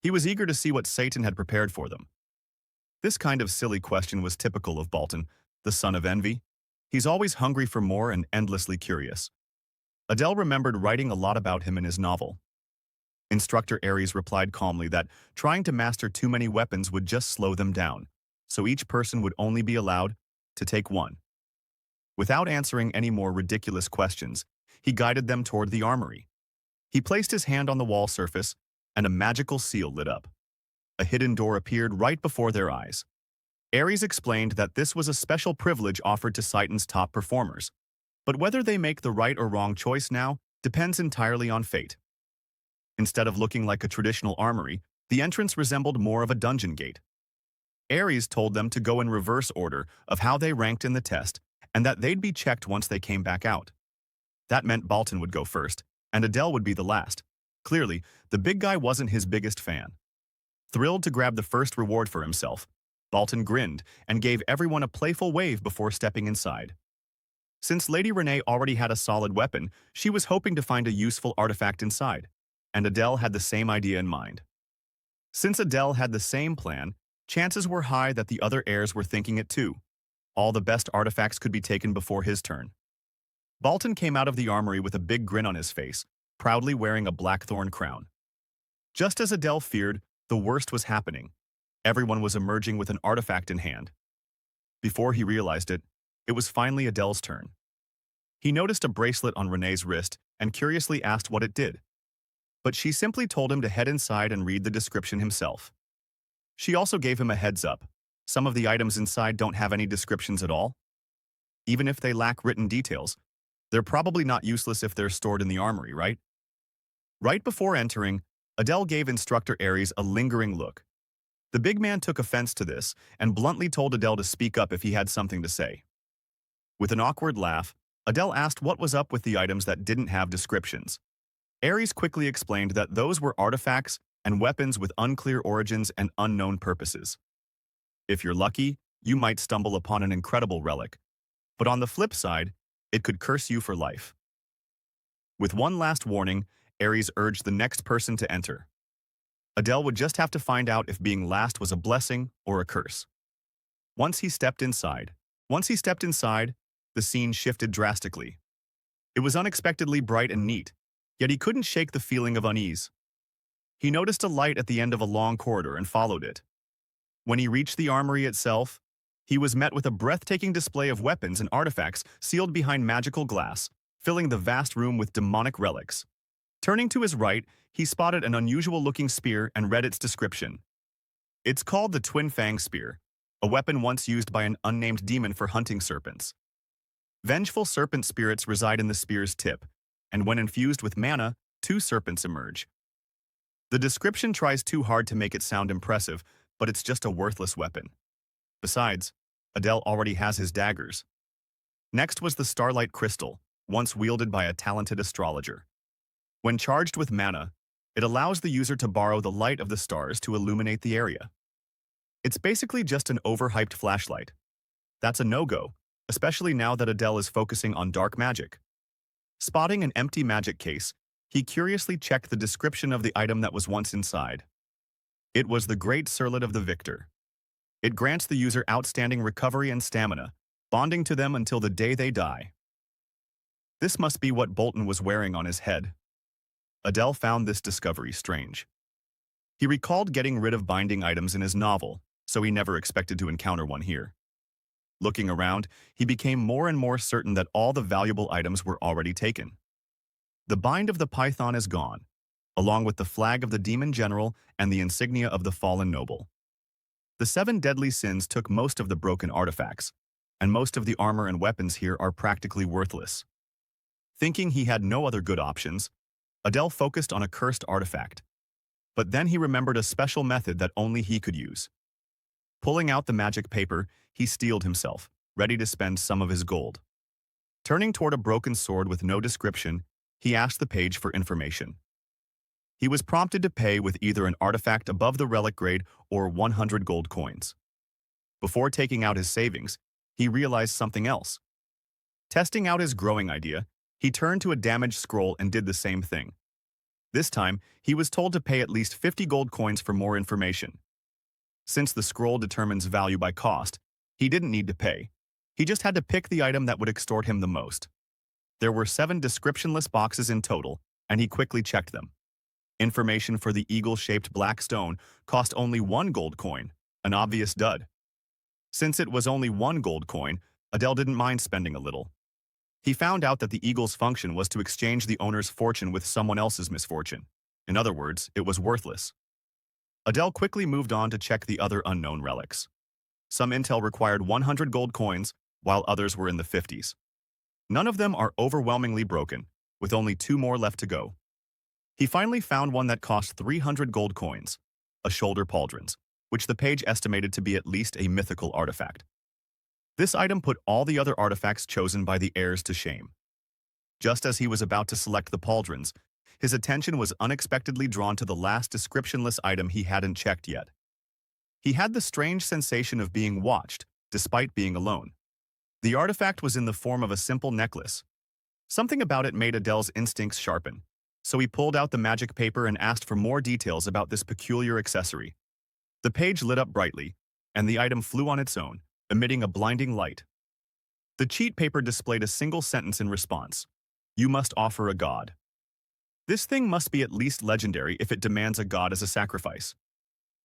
He was eager to see what Satan had prepared for them. This kind of silly question was typical of Baltan, the son of envy. He's always hungry for more and endlessly curious. Adele remembered writing a lot about him in his novel. Instructor Ares replied calmly that trying to master too many weapons would just slow them down, so each person would only be allowed to take one. Without answering any more ridiculous questions, he guided them toward the armory. He placed his hand on the wall surface, and a magical seal lit up. A hidden door appeared right before their eyes. Ares explained that this was a special privilege offered to Saiten's top performers, but whether they make the right or wrong choice now depends entirely on fate. Instead of looking like a traditional armory, the entrance resembled more of a dungeon gate. Ares told them to go in reverse order of how they ranked in the test and that they'd be checked once they came back out. That meant Baltan would go first, and Adele would be the last. Clearly, the big guy wasn't his biggest fan. Thrilled to grab the first reward for himself, Baltan grinned and gave everyone a playful wave before stepping inside. Since Lady Renee already had a solid weapon, she was hoping to find a useful artifact inside, and Adele had the same idea in mind. Since Adele had the same plan, chances were high that the other heirs were thinking it too. All the best artifacts could be taken before his turn. Baltan came out of the armory with a big grin on his face, proudly wearing a blackthorn crown. Just as Adele feared, the worst was happening. Everyone was emerging with an artifact in hand. Before he realized it, it was finally Adele's turn. He noticed a bracelet on Renee's wrist and curiously asked what it did. But she simply told him to head inside and read the description himself. She also gave him a heads up. Some of the items inside don't have any descriptions at all. Even if they lack written details, they're probably not useless if they're stored in the armory, right? Right before entering, Adele gave Instructor Ares a lingering look. The big man took offense to this and bluntly told Adele to speak up if he had something to say. With an awkward laugh, Adele asked what was up with the items that didn't have descriptions. Ares quickly explained that those were artifacts and weapons with unclear origins and unknown purposes. If you're lucky, you might stumble upon an incredible relic, but on the flip side, it could curse you for life. With one last warning, Ares urged the next person to enter. Adele would just have to find out if being last was a blessing or a curse. Once he stepped inside, the scene shifted drastically. It was unexpectedly bright and neat, yet he couldn't shake the feeling of unease. He noticed a light at the end of a long corridor and followed it. When he reached the armory itself, he was met with a breathtaking display of weapons and artifacts sealed behind magical glass, filling the vast room with demonic relics. Turning to his right, he spotted an unusual-looking spear and read its description. It's called the Twin Fang Spear, a weapon once used by an unnamed demon for hunting serpents. Vengeful serpent spirits reside in the spear's tip, and when infused with mana, 2 serpents emerge. The description tries too hard to make it sound impressive, but it's just a worthless weapon. Besides, Adele already has his daggers. Next was the Starlight Crystal, once wielded by a talented astrologer. When charged with mana, it allows the user to borrow the light of the stars to illuminate the area. It's basically just an overhyped flashlight. That's a no-go, especially now that Adele is focusing on dark magic. Spotting an empty magic case, he curiously checked the description of the item that was once inside. It was the Great Cirlet of the Victor. It grants the user outstanding recovery and stamina, bonding to them until the day they die. This must be what Bolton was wearing on his head. Adele found this discovery strange. He recalled getting rid of binding items in his novel, so he never expected to encounter one here. Looking around, he became more and more certain that all the valuable items were already taken. The bind of the python is gone, along with the flag of the demon general and the insignia of the fallen noble. The 7 deadly sins took most of the broken artifacts, and most of the armor and weapons here are practically worthless. Thinking he had no other good options, Adele focused on a cursed artifact. But then he remembered a special method that only he could use. Pulling out the magic paper, he steeled himself, ready to spend some of his gold. Turning toward a broken sword with no description, he asked the page for information. He was prompted to pay with either an artifact above the relic grade or 100 gold coins. Before taking out his savings, he realized something else. Testing out his growing idea, he turned to a damaged scroll and did the same thing. This time, he was told to pay at least 50 gold coins for more information. Since the scroll determines value by cost, he didn't need to pay. He just had to pick the item that would extort him the most. There were 7 descriptionless boxes in total, and he quickly checked them. Information for the eagle-shaped black stone cost only 1 gold coin, an obvious dud. Since it was only 1 gold coin, Adele didn't mind spending a little. He found out that the eagle's function was to exchange the owner's fortune with someone else's misfortune. In other words, it was worthless. Adele quickly moved on to check the other unknown relics. Some intel required 100 gold coins, while others were in the 50s. None of them are overwhelmingly broken, with only 2 more left to go. He finally found one that cost 300 gold coins, a shoulder pauldrons, which the page estimated to be at least a mythical artifact. This item put all the other artifacts chosen by the heirs to shame. Just as he was about to select the pauldrons, his attention was unexpectedly drawn to the last descriptionless item he hadn't checked yet. He had the strange sensation of being watched, despite being alone. The artifact was in the form of a simple necklace. Something about it made Adele's instincts sharpen, so he pulled out the magic paper and asked for more details about this peculiar accessory. The page lit up brightly, and the item flew on its own, emitting a blinding light. The cheat paper displayed a single sentence in response: "You must offer a god." This thing must be at least legendary if it demands a god as a sacrifice.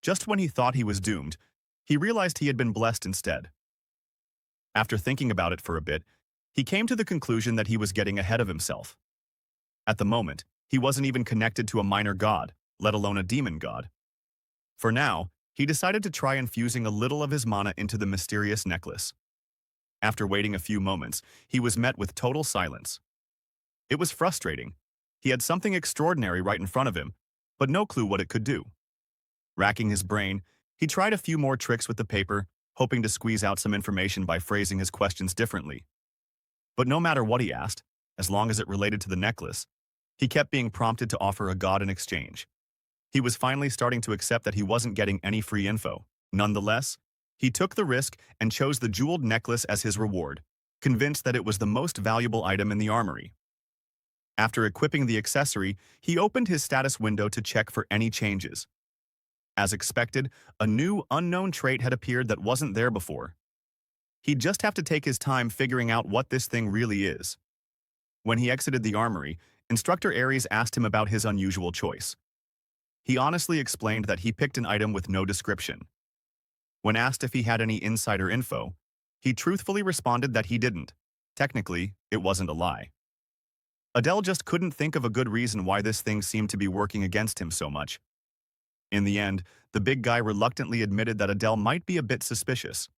Just when he thought he was doomed, he realized he had been blessed instead. After thinking about it for a bit, he came to the conclusion that he was getting ahead of himself. At the moment, he wasn't even connected to a minor god, let alone a demon god. For now, he decided to try infusing a little of his mana into the mysterious necklace. After waiting a few moments, he was met with total silence. It was frustrating. He had something extraordinary right in front of him, but no clue what it could do. Racking his brain, he tried a few more tricks with the paper, hoping to squeeze out some information by phrasing his questions differently. But no matter what he asked, as long as it related to the necklace, he kept being prompted to offer a god in exchange. He was finally starting to accept that he wasn't getting any free info. Nonetheless, he took the risk and chose the jeweled necklace as his reward, convinced that it was the most valuable item in the armory. After equipping the accessory, he opened his status window to check for any changes. As expected, a new, unknown trait had appeared that wasn't there before. He'd just have to take his time figuring out what this thing really is. When he exited the armory, Instructor Aries asked him about his unusual choice. He honestly explained that he picked an item with no description. When asked if he had any insider info, he truthfully responded that he didn't. Technically, it wasn't a lie. Adele just couldn't think of a good reason why this thing seemed to be working against him so much. In the end, the big guy reluctantly admitted that Adele might be a bit suspicious,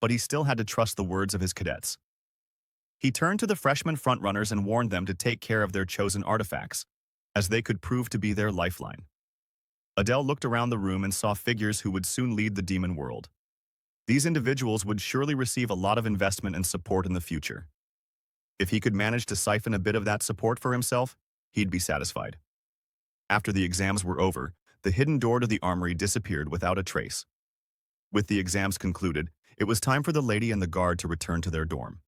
but he still had to trust the words of his cadets. He turned to the freshman frontrunners and warned them to take care of their chosen artifacts, as they could prove to be their lifeline. Adele looked around the room and saw figures who would soon lead the demon world. These individuals would surely receive a lot of investment and support in the future. If he could manage to siphon a bit of that support for himself, he'd be satisfied. After the exams were over, the hidden door to the armory disappeared without a trace. With the exams concluded, it was time for the lady and the guard to return to their dorm.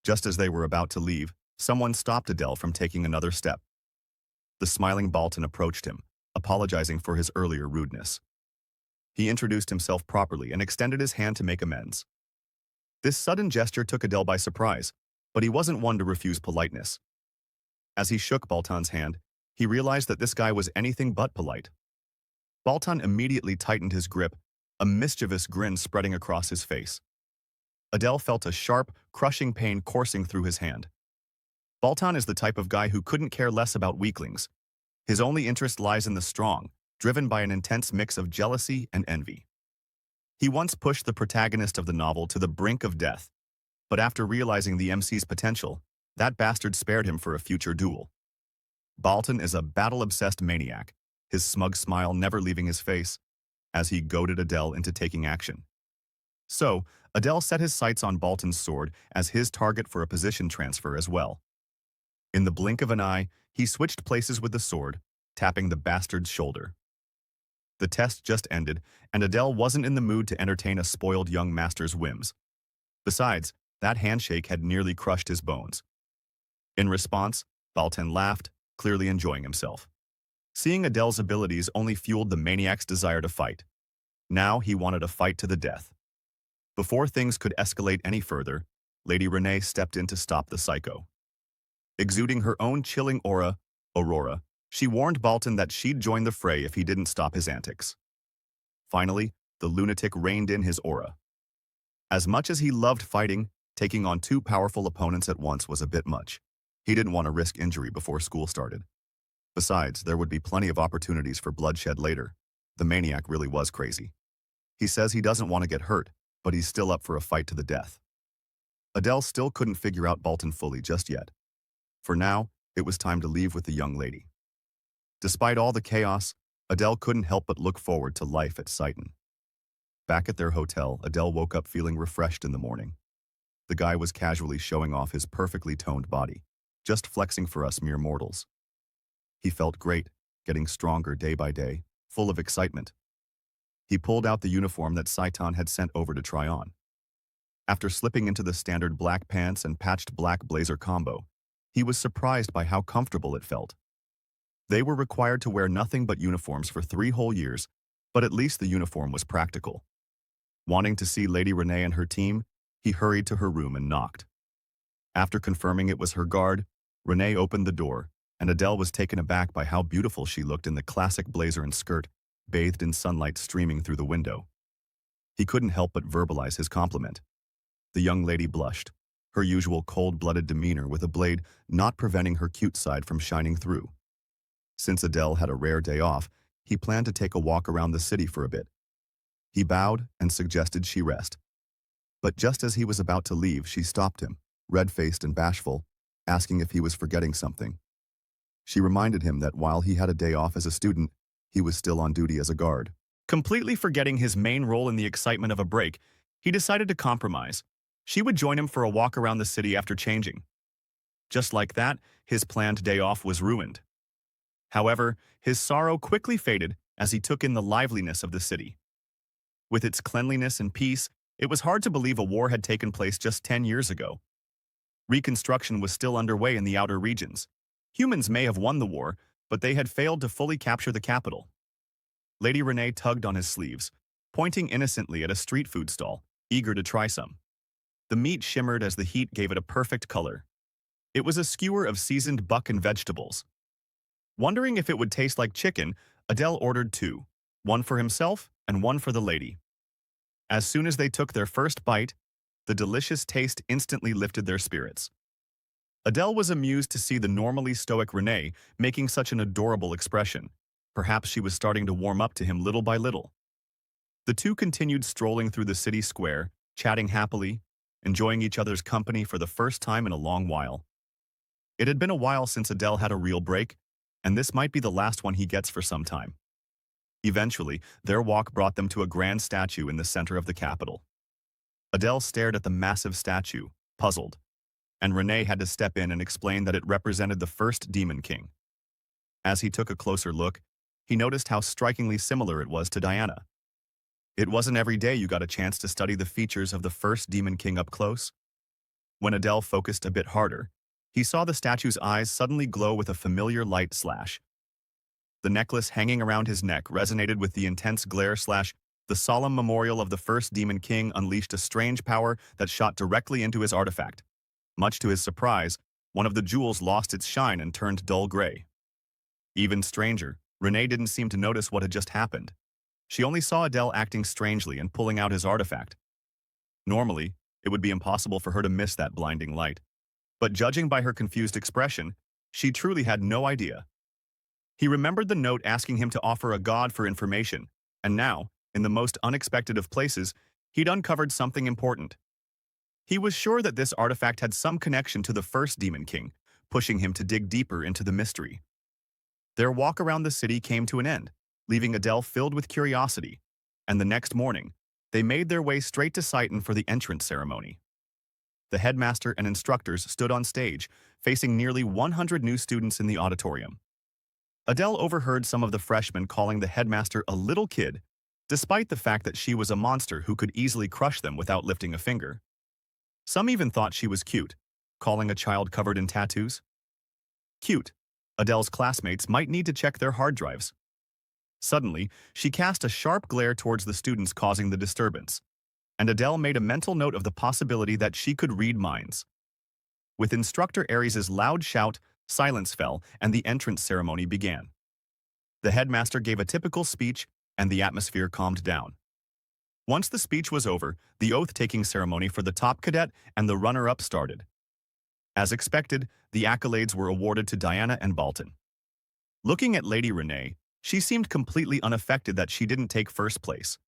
Just as they were about to leave, someone stopped Adele from taking another step. The smiling Baltan approached him, apologizing for his earlier rudeness. He introduced himself properly and extended his hand to make amends. This sudden gesture took Adele by surprise, but he wasn't one to refuse politeness. As he shook Baltan's hand, he realized that this guy was anything but polite. Baltan immediately tightened his grip, a mischievous grin spreading across his face. Adele felt a sharp, crushing pain coursing through his hand. Baltan is the type of guy who couldn't care less about weaklings. His only interest lies in the strong, driven by an intense mix of jealousy and envy. He once pushed the protagonist of the novel to the brink of death, but after realizing the MC's potential, that bastard spared him for a future duel. Baltan is a battle-obsessed maniac, his smug smile never leaving his face, as he goaded Adele into taking action. So, Adele set his sights on Baltan's sword as his target for a position transfer as well. In the blink of an eye, he switched places with the sword, tapping the bastard's shoulder. The test just ended, and Adele wasn't in the mood to entertain a spoiled young master's whims. Besides, that handshake had nearly crushed his bones. In response, Baltan laughed, clearly enjoying himself. Seeing Adele's abilities only fueled the maniac's desire to fight. Now he wanted a fight to the death. Before things could escalate any further, Lady Renee stepped in to stop the psycho. Exuding her own chilling aura, Aurora, she warned Baltan that she'd join the fray if he didn't stop his antics. Finally, the lunatic reined in his aura. As much as he loved fighting, taking on 2 powerful opponents at once was a bit much. He didn't want to risk injury before school started. Besides, there would be plenty of opportunities for bloodshed later. The maniac really was crazy. He says he doesn't want to get hurt, but he's still up for a fight to the death. Adele still couldn't figure out Bolton fully just yet. For now, it was time to leave with the young lady. Despite all the chaos, Adele couldn't help but look forward to life at Sighton. Back at their hotel, Adele woke up feeling refreshed in the morning. The guy was casually showing off his perfectly toned body, just flexing for us mere mortals. He felt great, getting stronger day by day, full of excitement. He pulled out the uniform that Saitan had sent over to try on. After slipping into the standard black pants and patched black blazer combo, he was surprised by how comfortable it felt. They were required to wear nothing but uniforms for 3 whole years, but at least the uniform was practical. Wanting to see Lady Renee and her team, he hurried to her room and knocked. After confirming it was her guard, Renee opened the door, and Adele was taken aback by how beautiful she looked in the classic blazer and skirt, bathed in sunlight streaming through the window. He couldn't help but verbalize his compliment. The young lady blushed, her usual cold-blooded demeanor with a blade not preventing her cute side from shining through. Since Adele had a rare day off, he planned to take a walk around the city for a bit. He bowed and suggested she rest. But just as he was about to leave, she stopped him, red-faced and bashful, asking if he was forgetting something. She reminded him that while he had a day off as a student, he was still on duty as a guard. Completely forgetting his main role in the excitement of a break, he decided to compromise. She would join him for a walk around the city after changing. Just like that, his planned day off was ruined. However, his sorrow quickly faded as he took in the liveliness of the city. With its cleanliness and peace, it was hard to believe a war had taken place just 10 years ago. Reconstruction was still underway in the outer regions. Humans may have won the war, but they had failed to fully capture the capital. Lady Renee tugged on his sleeves, pointing innocently at a street food stall, eager to try some. The meat shimmered as the heat gave it a perfect color. It was a skewer of seasoned buck and vegetables. Wondering if it would taste like chicken, Adele ordered 2, one for himself and one for the lady. As soon as they took their first bite, the delicious taste instantly lifted their spirits. Adele was amused to see the normally stoic Renee making such an adorable expression. Perhaps she was starting to warm up to him little by little. The two continued strolling through the city square, chatting happily, enjoying each other's company for the first time in a long while. It had been a while since Adele had a real break, and this might be the last one he gets for some time. Eventually, their walk brought them to a grand statue in the center of the capital. Adele stared at the massive statue, puzzled, and Renee had to step in and explain that it represented the first Demon King. As he took a closer look, he noticed how strikingly similar it was to Diana. It wasn't every day you got a chance to study the features of the first Demon King up close. When Adele focused a bit harder, he saw the statue's eyes suddenly glow with a familiar light slash. The necklace hanging around his neck resonated with the intense glare slash. The solemn memorial of the first Demon King unleashed a strange power that shot directly into his artifact. Much to his surprise, one of the jewels lost its shine and turned dull gray. Even stranger, Renee didn't seem to notice what had just happened. She only saw Adele acting strangely and pulling out his artifact. Normally, it would be impossible for her to miss that blinding light. But judging by her confused expression, she truly had no idea. He remembered the note asking him to offer a god for information, and now, in the most unexpected of places, he'd uncovered something important. He was sure that this artifact had some connection to the first Demon King, pushing him to dig deeper into the mystery. Their walk around the city came to an end, leaving Adele filled with curiosity, and the next morning, they made their way straight to Sighton for the entrance ceremony. The headmaster and instructors stood on stage, facing nearly 100 new students in the auditorium. Adele overheard some of the freshmen calling the headmaster a little kid, despite the fact that she was a monster who could easily crush them without lifting a finger. Some even thought she was cute, calling a child covered in tattoos cute. Adele's classmates might need to check their hard drives. Suddenly, she cast a sharp glare towards the students causing the disturbance, and Adele made a mental note of the possibility that she could read minds. With Instructor Aries' loud shout, silence fell, and the entrance ceremony began. The headmaster gave a typical speech, and the atmosphere calmed down. Once the speech was over, the oath-taking ceremony for the top cadet and the runner-up started. As expected, the accolades were awarded to Diana and Bolton. Looking at Lady Renee, she seemed completely unaffected that she didn't take first place,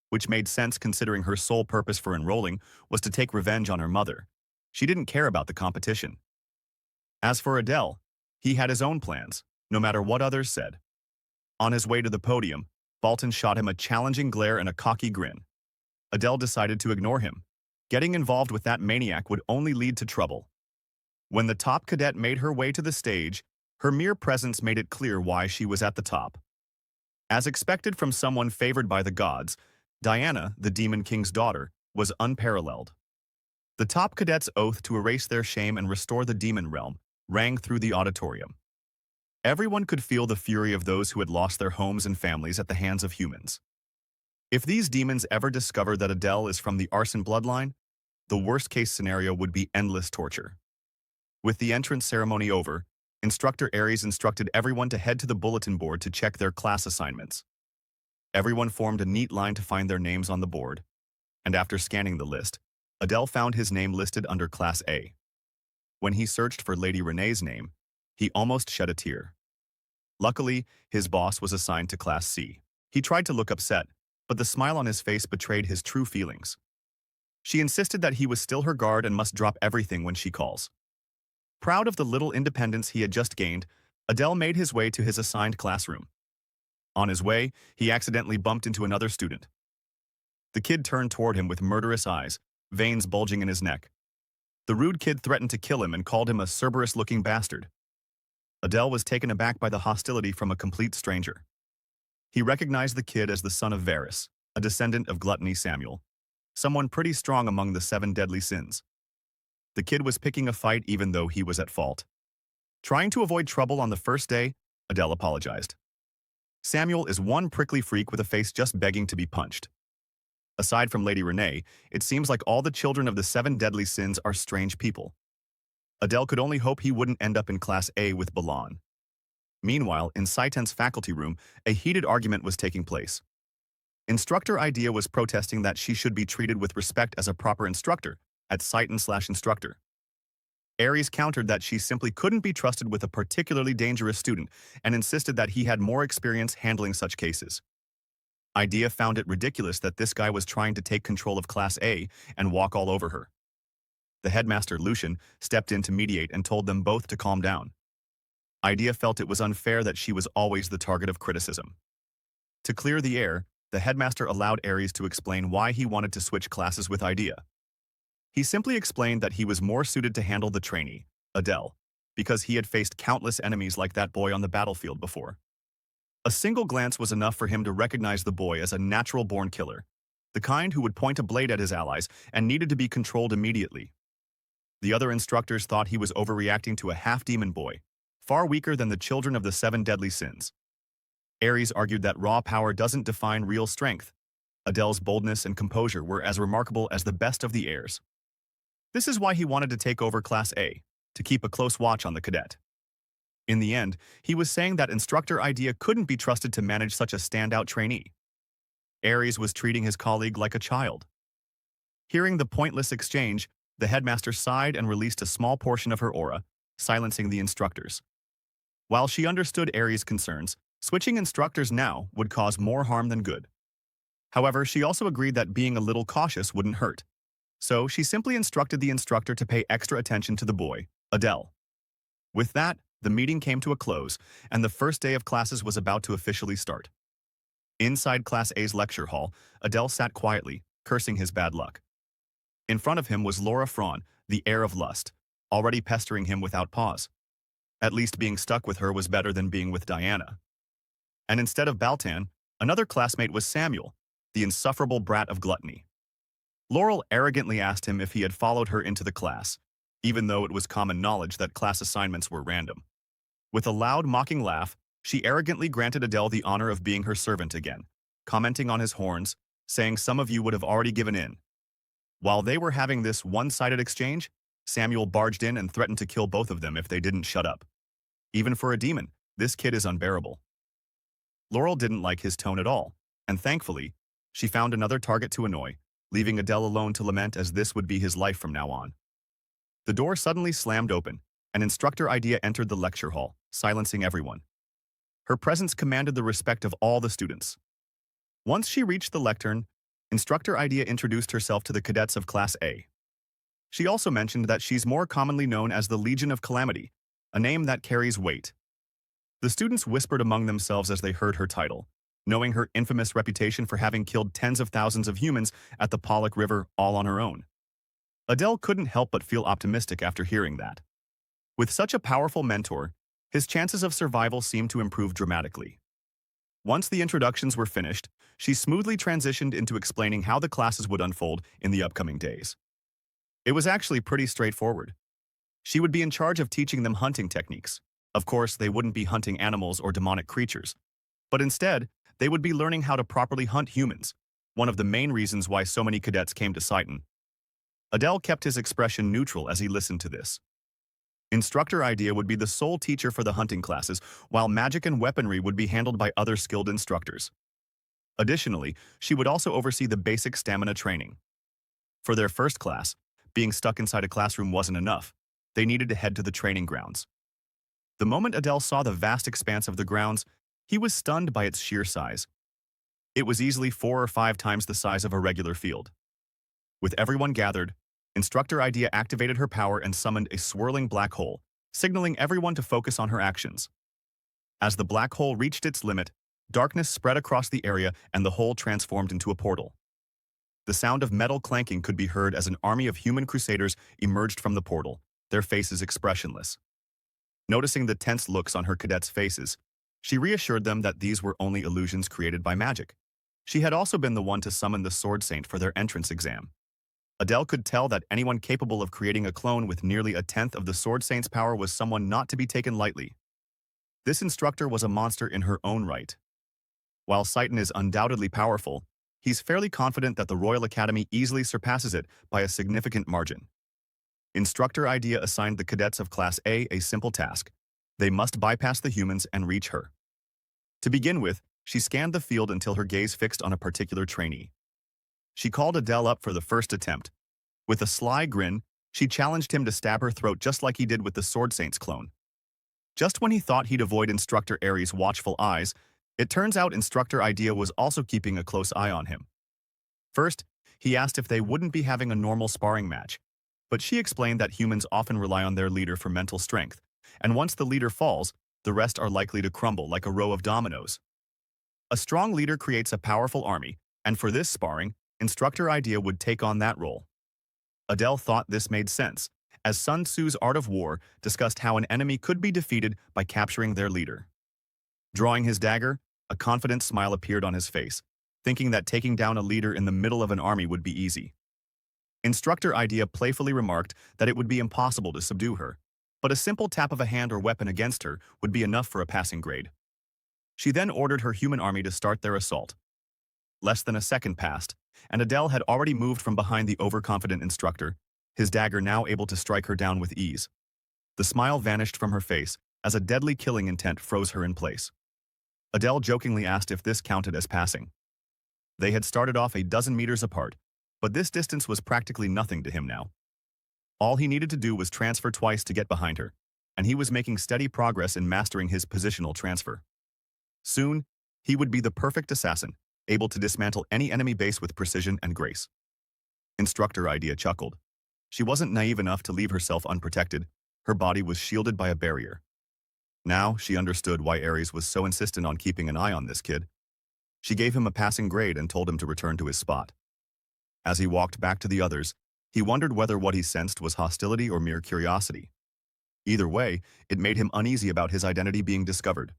which made sense considering her sole purpose for enrolling was to take revenge on her mother. She didn't care about the competition. As for Adele, he had his own plans, no matter what others said. On his way to the podium, Bolton shot him a challenging glare and a cocky grin. Adele decided to ignore him. Getting involved with that maniac would only lead to trouble. When the top cadet made her way to the stage, her mere presence made it clear why she was at the top. As expected from someone favored by the gods, Diana, the Demon King's daughter, was unparalleled. The top cadet's oath to erase their shame and restore the demon realm rang through the auditorium. Everyone could feel the fury of those who had lost their homes and families at the hands of humans. If these demons ever discover that Adele is from the arson bloodline, the worst-case scenario would be endless torture. With the entrance ceremony over, Instructor Aries instructed everyone to head to the bulletin board to check their class assignments. Everyone formed a neat line to find their names on the board, and after scanning the list, Adele found his name listed under Class A. When he searched for Lady Renee's name, he almost shed a tear. Luckily, his boss was assigned to Class C. He tried to look upset, but the smile on his face betrayed his true feelings. She insisted that he was still her guard and must drop everything when she calls. Proud of the little independence he had just gained, Adele made his way to his assigned classroom. On his way, he accidentally bumped into another student. The kid turned toward him with murderous eyes, veins bulging in his neck. The rude kid threatened to kill him and called him a Cerberus-looking bastard. Adele was taken aback by the hostility from a complete stranger. He recognized the kid as the son of Varus, a descendant of Gluttony Samuel, someone pretty strong among the 7 deadly sins. The kid was picking a fight even though he was at fault. Trying to avoid trouble on the first day, Adele apologized. Samuel is one prickly freak with a face just begging to be punched. Aside from Lady Renee, it seems like all the children of the 7 deadly sins are strange people. Adele could only hope he wouldn't end up in Class A with Balan. Meanwhile, in Saiten's faculty room, a heated argument was taking place. Instructor Idea was protesting that she should be treated with respect as a proper instructor at Saiten/instructor. Aries countered that she simply couldn't be trusted with a particularly dangerous student and insisted that he had more experience handling such cases. Idea found it ridiculous that this guy was trying to take control of Class A and walk all over her. The headmaster, Lucian, stepped in to mediate and told them both to calm down. Idea felt it was unfair that she was always the target of criticism. To clear the air, the headmaster allowed Aries to explain why he wanted to switch classes with Idea. He simply explained that he was more suited to handle the trainee, Adele, because he had faced countless enemies like that boy on the battlefield before. A single glance was enough for him to recognize the boy as a natural-born killer, the kind who would point a blade at his allies and needed to be controlled immediately. The other instructors thought he was overreacting to a half-demon boy, far weaker than the children of the 7 deadly sins. Aries argued that raw power doesn't define real strength. Adele's boldness and composure were as remarkable as the best of the heirs. This is why he wanted to take over Class A, to keep a close watch on the cadet. In the end, he was saying that Instructor Idea couldn't be trusted to manage such a standout trainee. Aries was treating his colleague like a child. Hearing the pointless exchange, the headmaster sighed and released a small portion of her aura, silencing the instructors. While she understood Aries' concerns, switching instructors now would cause more harm than good. However, she also agreed that being a little cautious wouldn't hurt. So she simply instructed the instructor to pay extra attention to the boy, Adele. With that, the meeting came to a close, and the first day of classes was about to officially start. Inside Class A's lecture hall, Adele sat quietly, cursing his bad luck. In front of him was Laura Fraun, the heir of lust, already pestering him without pause. At least being stuck with her was better than being with Diana. And instead of Baltan, another classmate was Samuel, the insufferable brat of gluttony. Laurel arrogantly asked him if he had followed her into the class, even though it was common knowledge that class assignments were random. With a loud, mocking laugh, she arrogantly granted Adele the honor of being her servant again, commenting on his horns, saying some of you would have already given in. While they were having this one-sided exchange, Samuel barged in and threatened to kill both of them if they didn't shut up. Even for a demon, this kid is unbearable. Laurel didn't like his tone at all, and thankfully, she found another target to annoy, leaving Adele alone to lament as this would be his life from now on. The door suddenly slammed open, and Instructor Idea entered the lecture hall, silencing everyone. Her presence commanded the respect of all the students. Once she reached the lectern, Instructor Idea introduced herself to the cadets of Class A. She also mentioned that she's more commonly known as the Legion of Calamity, a name that carries weight. The students whispered among themselves as they heard her title, knowing her infamous reputation for having killed tens of thousands of humans at the Pollock River all on her own. Adele couldn't help but feel optimistic after hearing that. With such a powerful mentor, his chances of survival seemed to improve dramatically. Once the introductions were finished, she smoothly transitioned into explaining how the classes would unfold in the upcoming days. It was actually pretty straightforward. She would be in charge of teaching them hunting techniques. Of course, they wouldn't be hunting animals or demonic creatures, but instead, they would be learning how to properly hunt humans, one of the main reasons why so many cadets came to Sighton. Adele kept his expression neutral as he listened to this. Instructor Idea would be the sole teacher for the hunting classes, while magic and weaponry would be handled by other skilled instructors. Additionally, she would also oversee the basic stamina training. For their first class, being stuck inside a classroom wasn't enough. They needed to head to the training grounds. The moment Adele saw the vast expanse of the grounds, he was stunned by its sheer size. It was easily 4 or 5 times the size of a regular field. With everyone gathered, Instructor Idea activated her power and summoned a swirling black hole, signaling everyone to focus on her actions. As the black hole reached its limit, darkness spread across the area and the hole transformed into a portal. The sound of metal clanking could be heard as an army of human crusaders emerged from the portal, their faces expressionless. Noticing the tense looks on her cadets' faces, she reassured them that these were only illusions created by magic. She had also been the one to summon the Sword Saint for their entrance exam. Adele could tell that anyone capable of creating a clone with nearly a tenth of the Sword Saint's power was someone not to be taken lightly. This instructor was a monster in her own right. While Sighton is undoubtedly powerful, he's fairly confident that the Royal Academy easily surpasses it by a significant margin. Instructor Idea assigned the cadets of Class A a simple task. They must bypass the humans and reach her. To begin with, she scanned the field until her gaze fixed on a particular trainee. She called Adele up for the first attempt. With a sly grin, she challenged him to stab her throat just like he did with the Sword Saint's clone. Just when he thought he'd avoid Instructor Aries' watchful eyes, it turns out Instructor Idea was also keeping a close eye on him. First, he asked if they wouldn't be having a normal sparring match, but she explained that humans often rely on their leader for mental strength, and once the leader falls, the rest are likely to crumble like a row of dominoes. A strong leader creates a powerful army, and for this sparring, Instructor Idea would take on that role. Adele thought this made sense, as Sun Tzu's Art of War discussed how an enemy could be defeated by capturing their leader. Drawing his dagger, a confident smile appeared on his face, thinking that taking down a leader in the middle of an army would be easy. Instructor Idea playfully remarked that it would be impossible to subdue her, but a simple tap of a hand or weapon against her would be enough for a passing grade. She then ordered her human army to start their assault. Less than a second passed, and Adele had already moved from behind the overconfident instructor, his dagger now able to strike her down with ease. The smile vanished from her face as a deadly killing intent froze her in place. Adele jokingly asked if this counted as passing. They had started off a dozen meters apart, but this distance was practically nothing to him now. All he needed to do was transfer twice to get behind her, and he was making steady progress in mastering his positional transfer. Soon, he would be the perfect assassin, able to dismantle any enemy base with precision and grace. Instructor Idea chuckled. She wasn't naive enough to leave herself unprotected. Her body was shielded by a barrier. Now, she understood why Ares was so insistent on keeping an eye on this kid. She gave him a passing grade and told him to return to his spot. As he walked back to the others, he wondered whether what he sensed was hostility or mere curiosity. Either way, it made him uneasy about his identity being discovered.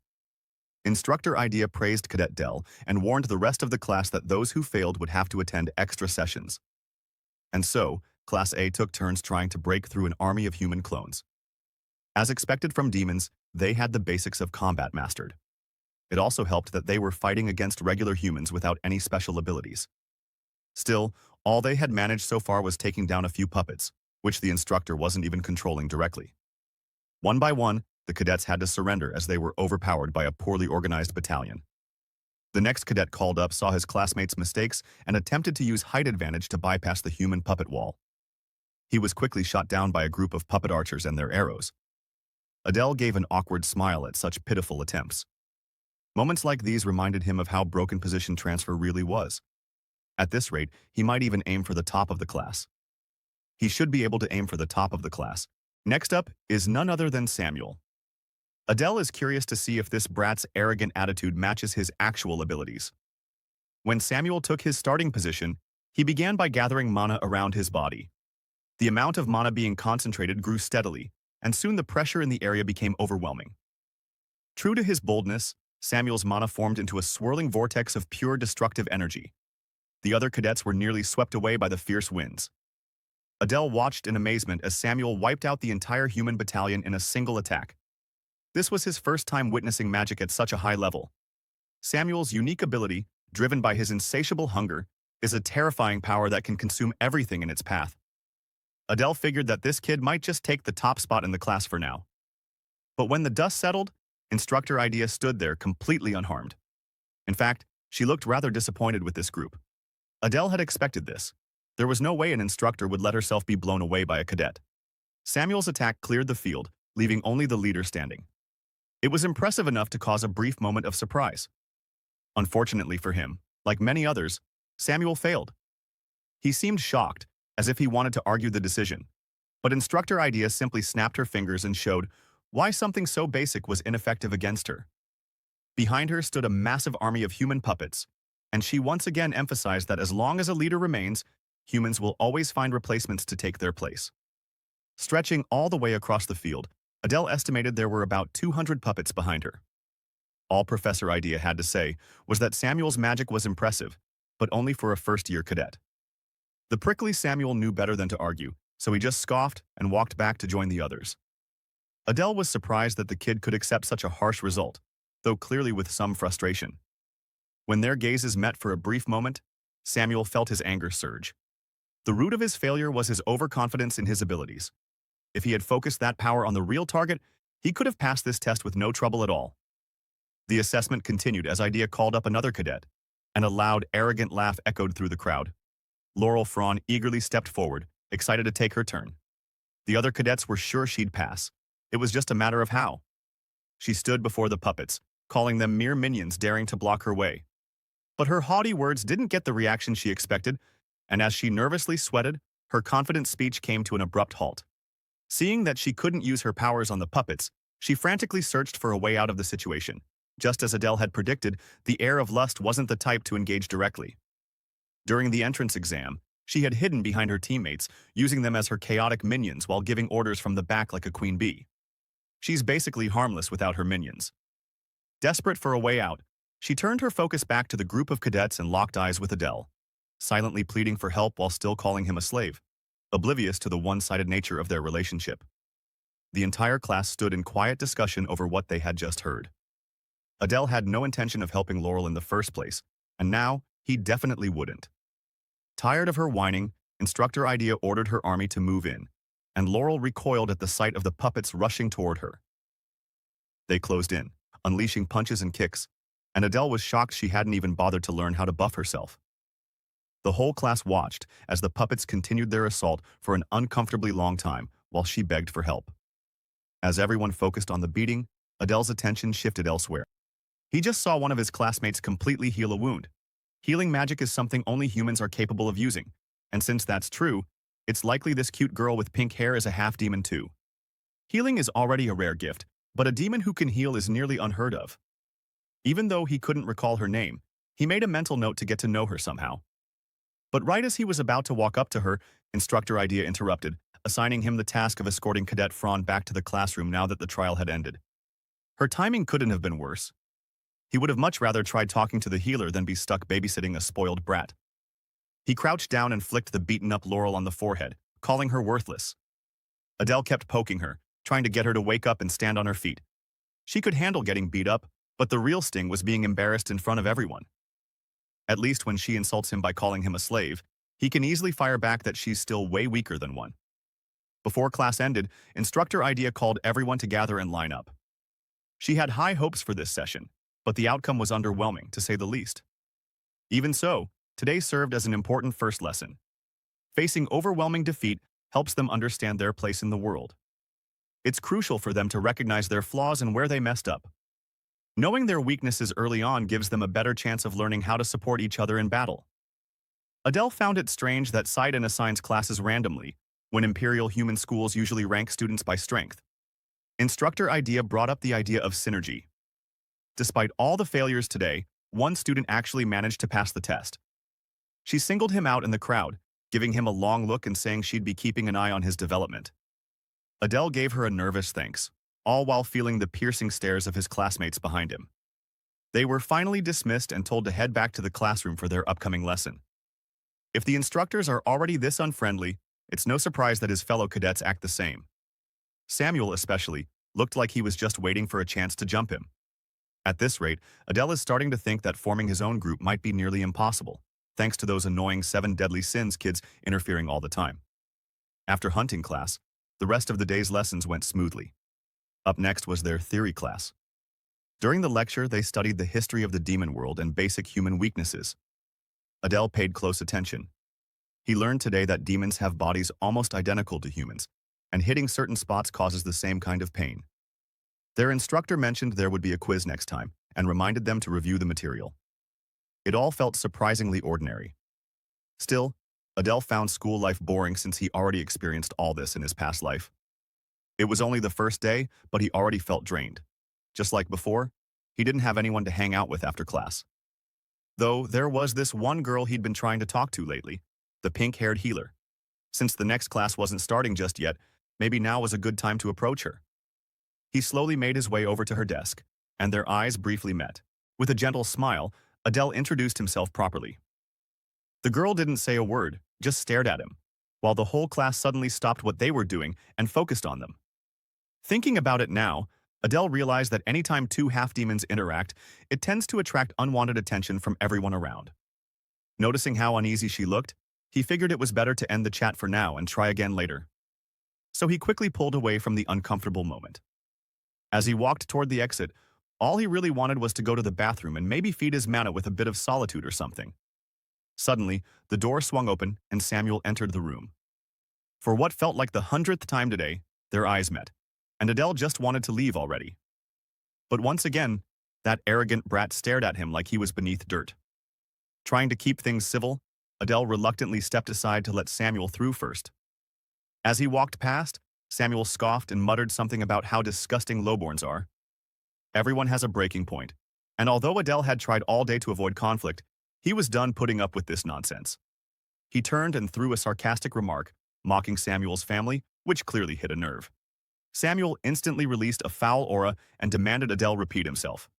Instructor Idea praised Cadet Dell and warned the rest of the class that those who failed would have to attend extra sessions. And so, Class A took turns trying to break through an army of human clones. As expected from demons, they had the basics of combat mastered. It also helped that they were fighting against regular humans without any special abilities. Still, all they had managed so far was taking down a few puppets, which the instructor wasn't even controlling directly. One by one, the cadets had to surrender as they were overpowered by a poorly organized battalion. The next cadet called up saw his classmates' mistakes and attempted to use height advantage to bypass the human puppet wall. He was quickly shot down by a group of puppet archers and their arrows. Adele gave an awkward smile at such pitiful attempts. Moments like these reminded him of how broken position transfer really was. At this rate, he might even aim for the top of the class. He should be able to aim for the top of the class. Next up is none other than Samuel. Adele is curious to see if this brat's arrogant attitude matches his actual abilities. When Samuel took his starting position, he began by gathering mana around his body. The amount of mana being concentrated grew steadily, and soon the pressure in the area became overwhelming. True to his boldness, Samuel's mana formed into a swirling vortex of pure destructive energy. The other cadets were nearly swept away by the fierce winds. Adele watched in amazement as Samuel wiped out the entire human battalion in a single attack. This was his first time witnessing magic at such a high level. Samuel's unique ability, driven by his insatiable hunger, is a terrifying power that can consume everything in its path. Adele figured that this kid might just take the top spot in the class for now. But when the dust settled, Instructor Idea stood there completely unharmed. In fact, she looked rather disappointed with this group. Adele had expected this. There was no way an instructor would let herself be blown away by a cadet. Samuel's attack cleared the field, leaving only the leader standing. It was impressive enough to cause a brief moment of surprise. Unfortunately for him, like many others, Samuel failed. He seemed shocked, as if he wanted to argue the decision. But Instructor Idea simply snapped her fingers and showed why something so basic was ineffective against her. Behind her stood a massive army of human puppets, and she once again emphasized that as long as a leader remains, humans will always find replacements to take their place. Stretching all the way across the field, Adele estimated there were about 200 puppets behind her. All Professor Idea had to say was that Samuel's magic was impressive, but only for a first-year cadet. The prickly Samuel knew better than to argue, so he just scoffed and walked back to join the others. Adele was surprised that the kid could accept such a harsh result, though clearly with some frustration. When their gazes met for a brief moment, Samuel felt his anger surge. The root of his failure was his overconfidence in his abilities. If he had focused that power on the real target, he could have passed this test with no trouble at all. The assessment continued as Idea called up another cadet, and a loud, arrogant laugh echoed through the crowd. Laurel Fraun eagerly stepped forward, excited to take her turn. The other cadets were sure she'd pass. It was just a matter of how. She stood before the puppets, calling them mere minions daring to block her way. But her haughty words didn't get the reaction she expected, and as she nervously sweated, her confident speech came to an abrupt halt. Seeing that she couldn't use her powers on the puppets, she frantically searched for a way out of the situation. Just as Adele had predicted, the heir of lust wasn't the type to engage directly. During the entrance exam, she had hidden behind her teammates, using them as her chaotic minions while giving orders from the back like a queen bee. She's basically harmless without her minions. Desperate for a way out, she turned her focus back to the group of cadets and locked eyes with Adele, silently pleading for help while still calling him a slave, oblivious to the one-sided nature of their relationship. The entire class stood in quiet discussion over what they had just heard. Adele had no intention of helping Laurel in the first place, and now he definitely wouldn't. Tired of her whining, Instructor Idea ordered her army to move in, and Laurel recoiled at the sight of the puppets rushing toward her. They closed in, unleashing punches and kicks, and Adele was shocked she hadn't even bothered to learn how to buff herself. The whole class watched as the puppets continued their assault for an uncomfortably long time while she begged for help. As everyone focused on the beating, Adele's attention shifted elsewhere. He just saw one of his classmates completely heal a wound. Healing magic is something only humans are capable of using, and since that's true, it's likely this cute girl with pink hair is a half-demon too. Healing is already a rare gift, but a demon who can heal is nearly unheard of. Even though he couldn't recall her name, he made a mental note to get to know her somehow. But right as he was about to walk up to her, Instructor Idea interrupted, assigning him the task of escorting Cadet Fraun back to the classroom now that the trial had ended. Her timing couldn't have been worse. He would have much rather tried talking to the healer than be stuck babysitting a spoiled brat. He crouched down and flicked the beaten-up Laurel on the forehead, calling her worthless. Adele kept poking her, trying to get her to wake up and stand on her feet. She could handle getting beat up, but the real sting was being embarrassed in front of everyone. At least when she insults him by calling him a slave, he can easily fire back that she's still way weaker than one. Before class ended, Instructor Idea called everyone to gather and line up. She had high hopes for this session, but the outcome was underwhelming, to say the least. Even so, today served as an important first lesson. Facing overwhelming defeat helps them understand their place in the world. It's crucial for them to recognize their flaws and where they messed up. Knowing their weaknesses early on gives them a better chance of learning how to support each other in battle. Adele found it strange that Sidon assigns classes randomly, when Imperial human schools usually rank students by strength. Instructor Idea brought up the idea of synergy. Despite all the failures today, one student actually managed to pass the test. She singled him out in the crowd, giving him a long look and saying she'd be keeping an eye on his development. Adele gave her a nervous thanks, all while feeling the piercing stares of his classmates behind him. They were finally dismissed and told to head back to the classroom for their upcoming lesson. If the instructors are already this unfriendly, it's no surprise that his fellow cadets act the same. Samuel, especially, looked like he was just waiting for a chance to jump him. At this rate, Adele is starting to think that forming his own group might be nearly impossible, thanks to those annoying 7 deadly sins kids interfering all the time. After hunting class, the rest of the day's lessons went smoothly. Up next was their theory class. During the lecture, they studied the history of the demon world and basic human weaknesses. Adele paid close attention. He learned today that demons have bodies almost identical to humans, and hitting certain spots causes the same kind of pain. Their instructor mentioned there would be a quiz next time and reminded them to review the material. It all felt surprisingly ordinary. Still, Adele found school life boring since he already experienced all this in his past life. It was only the first day, but he already felt drained. Just like before, he didn't have anyone to hang out with after class. Though there was this one girl he'd been trying to talk to lately, the pink-haired healer. Since the next class wasn't starting just yet, maybe now was a good time to approach her. He slowly made his way over to her desk, and their eyes briefly met. With a gentle smile, Adele introduced himself properly. The girl didn't say a word, just stared at him, while the whole class suddenly stopped what they were doing and focused on them. Thinking about it now, Adele realized that anytime two half-demons interact, it tends to attract unwanted attention from everyone around. Noticing how uneasy she looked, he figured it was better to end the chat for now and try again later. So he quickly pulled away from the uncomfortable moment. As he walked toward the exit, all he really wanted was to go to the bathroom and maybe feed his mana with a bit of solitude or something. Suddenly, the door swung open and Samuel entered the room. For what felt like the 100th time today, their eyes met, and Adele just wanted to leave already. But once again, that arrogant brat stared at him like he was beneath dirt. Trying to keep things civil, Adele reluctantly stepped aside to let Samuel through first. As he walked past, Samuel scoffed and muttered something about how disgusting lowborns are. Everyone has a breaking point, and although Adele had tried all day to avoid conflict, he was done putting up with this nonsense. He turned and threw a sarcastic remark, mocking Samuel's family, which clearly hit a nerve. Samuel instantly released a foul aura and demanded Adele repeat himself.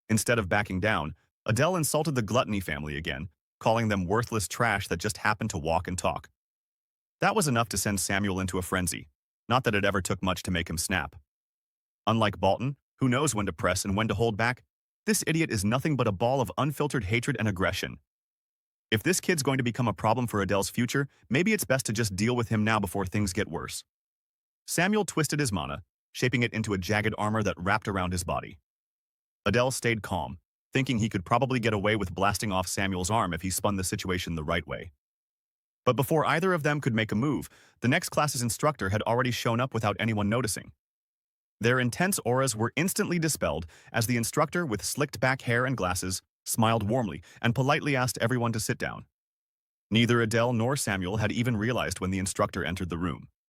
Instead of backing down, Adele insulted the Gluttony family again, calling them worthless trash that just happened to walk and talk. That was enough to send Samuel into a frenzy, not that it ever took much to make him snap. Unlike Bolton, who knows when to press and when to hold back, this idiot is nothing but a ball of unfiltered hatred and aggression. If this kid's going to become a problem for Adele's future, maybe it's best to just deal with him now before things get worse. Samuel twisted his mana, shaping it into a jagged armor that wrapped around his body. Adele stayed calm, thinking he could probably get away with blasting off Samuel's arm if he spun the situation the right way. But before either of them could make a move, the next class's instructor had already shown up without anyone noticing. Their intense auras were instantly dispelled as the instructor, with slicked-back hair and glasses, smiled warmly and politely asked everyone to sit down. Neither Adele nor Samuel had even realized when the instructor entered the room.